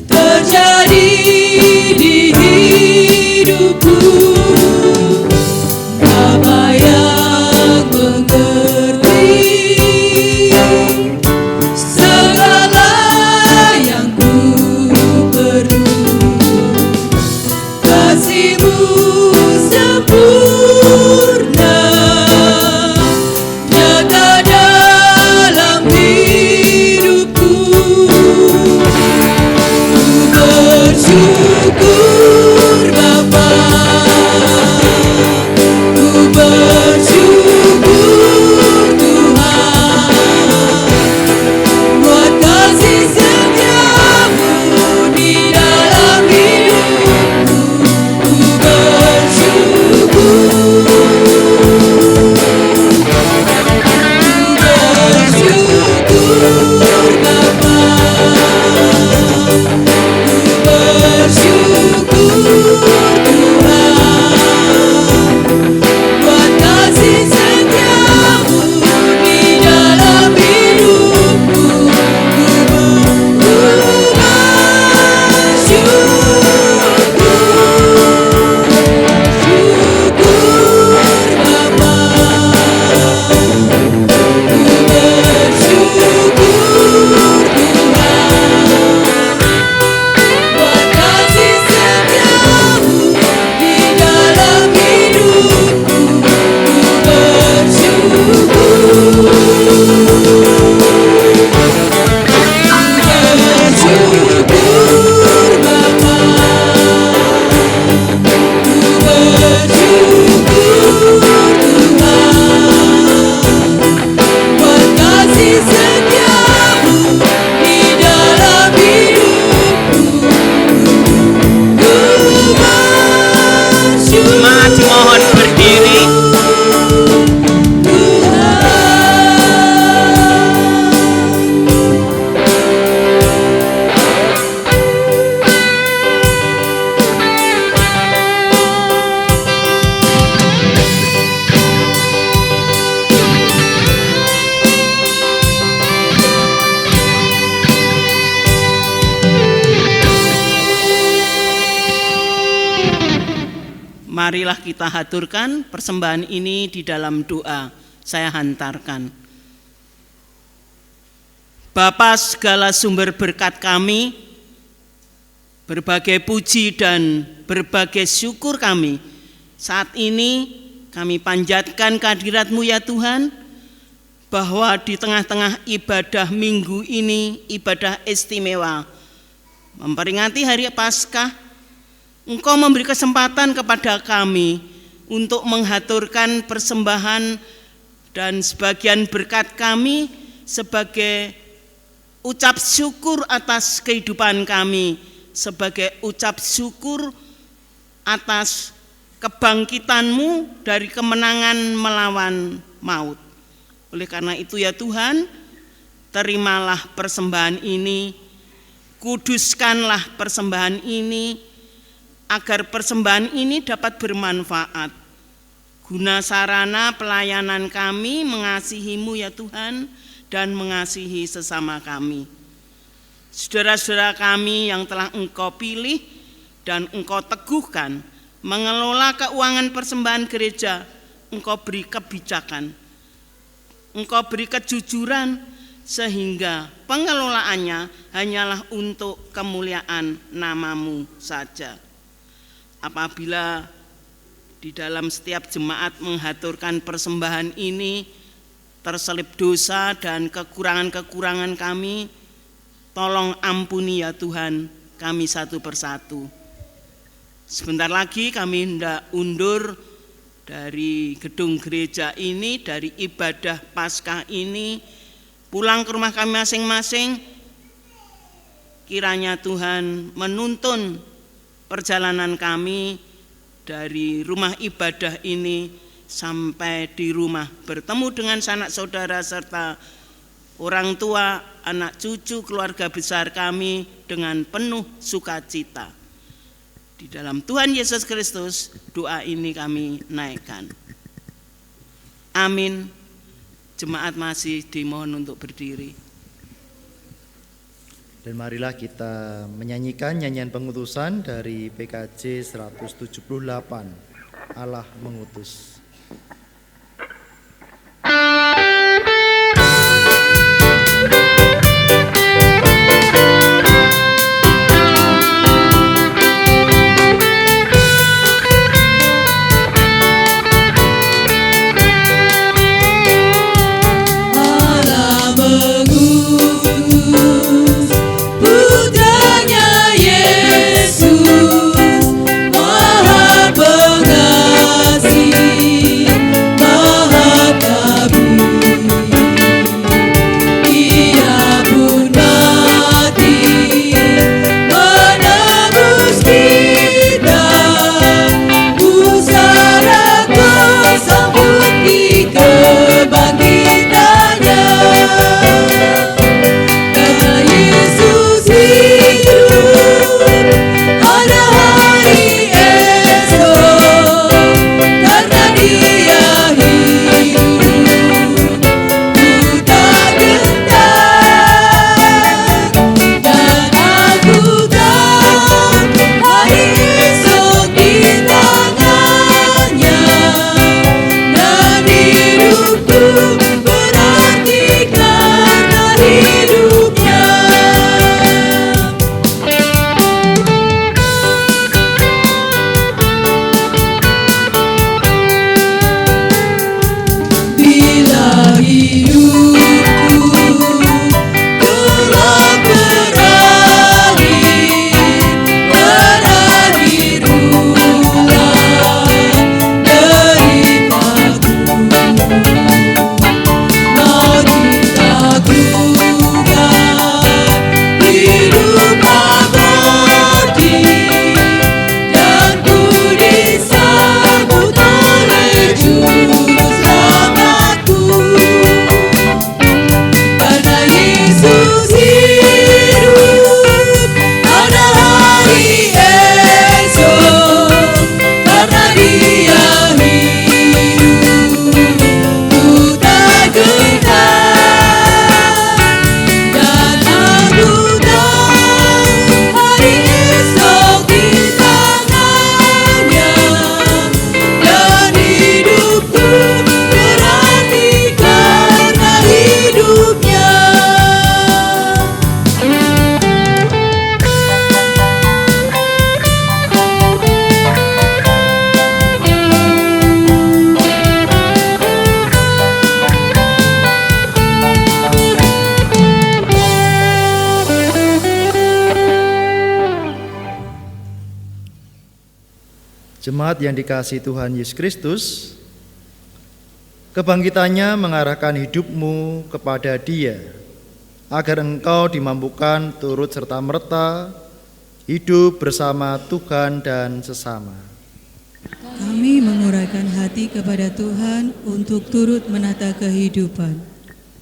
terjadi di hidupku. Bapa yang mengerti segala yang ku perlu, kasih-Mu sempurna nyata dalam hidupku. Ku bersyukur Bapa, ku bersyukur Tuhan, buat kasih setia-Mu di dalam hidupku. Ku bersyukur, Bapa, ku bersyukur Tuhan, buat kasih setia-Mu di dalam hidupku. Ku bersyukur Bapa, ku bersyukur Tuhan, buat kasih setia-Mu di dalam hidupku. Ku bersyukur, bersyukur Bapa, ku bersyukur Tuhan, buat kasih setia-Mu di dalam hidupku. Ku bersyukur Jemaat dimohon berdiri. Marilah kita haturkan persembahan ini di dalam doa. Saya hantarkan. Bapa segala sumber berkat kami, berbagai puji dan berbagai syukur kami, saat ini kami panjatkan kehadirat-Mu ya Tuhan, bahwa di tengah-tengah ibadah minggu ini, ibadah istimewa, memperingati hari Paskah, Engkau memberi kesempatan kepada kami untuk menghaturkan persembahan dan sebagian berkat kami sebagai ucap syukur atas kehidupan kami, sebagai ucap syukur atas kebangkitan-Mu dari kemenangan melawan maut. Oleh karena itu ya Tuhan, terimalah persembahan ini, kuduskanlah persembahan ini, agar persembahan ini dapat bermanfaat guna sarana pelayanan kami mengasihi-Mu ya Tuhan dan mengasihi sesama kami. Saudara-saudara kami yang telah Engkau pilih dan Engkau teguhkan mengelola keuangan persembahan gereja, Engkau beri kebijakan, Engkau beri kejujuran, sehingga pengelolaannya hanyalah untuk kemuliaan nama-Mu saja. Apabila di dalam setiap jemaat menghaturkan persembahan ini terselip dosa dan kekurangan-kekurangan kami, tolong ampuni ya Tuhan kami satu persatu. Sebentar lagi kami hendak undur dari gedung gereja ini, dari ibadah Paskah ini, pulang ke rumah kami masing-masing. Kiranya Tuhan menuntun perjalanan kami dari rumah ibadah ini sampai di rumah, bertemu dengan sanak saudara serta orang tua, anak cucu, keluarga besar kami dengan penuh sukacita. Di dalam Tuhan Yesus Kristus doa ini kami naikkan. Amin. Jemaat masih dimohon untuk berdiri. Dan marilah kita menyanyikan nyanyian pengutusan dari PKJ 178, Allah mengutus. Jemaat yang dikasihi Tuhan Yesus Kristus, kebangkitannya mengarahkan hidupmu kepada Dia, agar engkau dimampukan turut serta-merta hidup bersama Tuhan dan sesama. Kami menguraikan hati kepada Tuhan untuk turut menata kehidupan.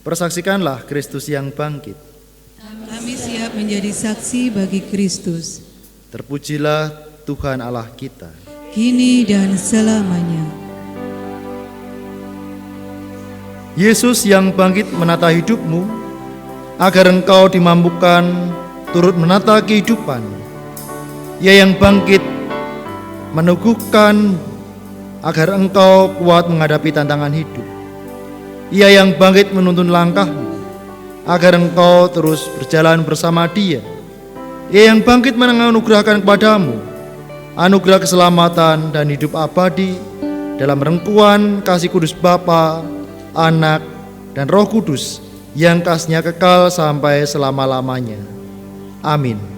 Persaksikanlah Kristus yang bangkit. Kami siap menjadi saksi bagi Kristus, Terpujilah Tuhan Allah kita. kini dan selamanya. Yesus yang bangkit menata hidupmu, agar engkau dimampukan turut menata kehidupan. Ia yang bangkit meneguhkan agar engkau kuat menghadapi tantangan hidup. Ia yang bangkit menuntun langkahmu, agar engkau terus berjalan bersama Dia. Ia yang bangkit menganugerahkan kepadamu anugerah keselamatan dan hidup abadi dalam rengkuan kasih kudus Bapa, Anak, dan Roh Kudus yang kasihnya kekal sampai selama-lamanya. Amin.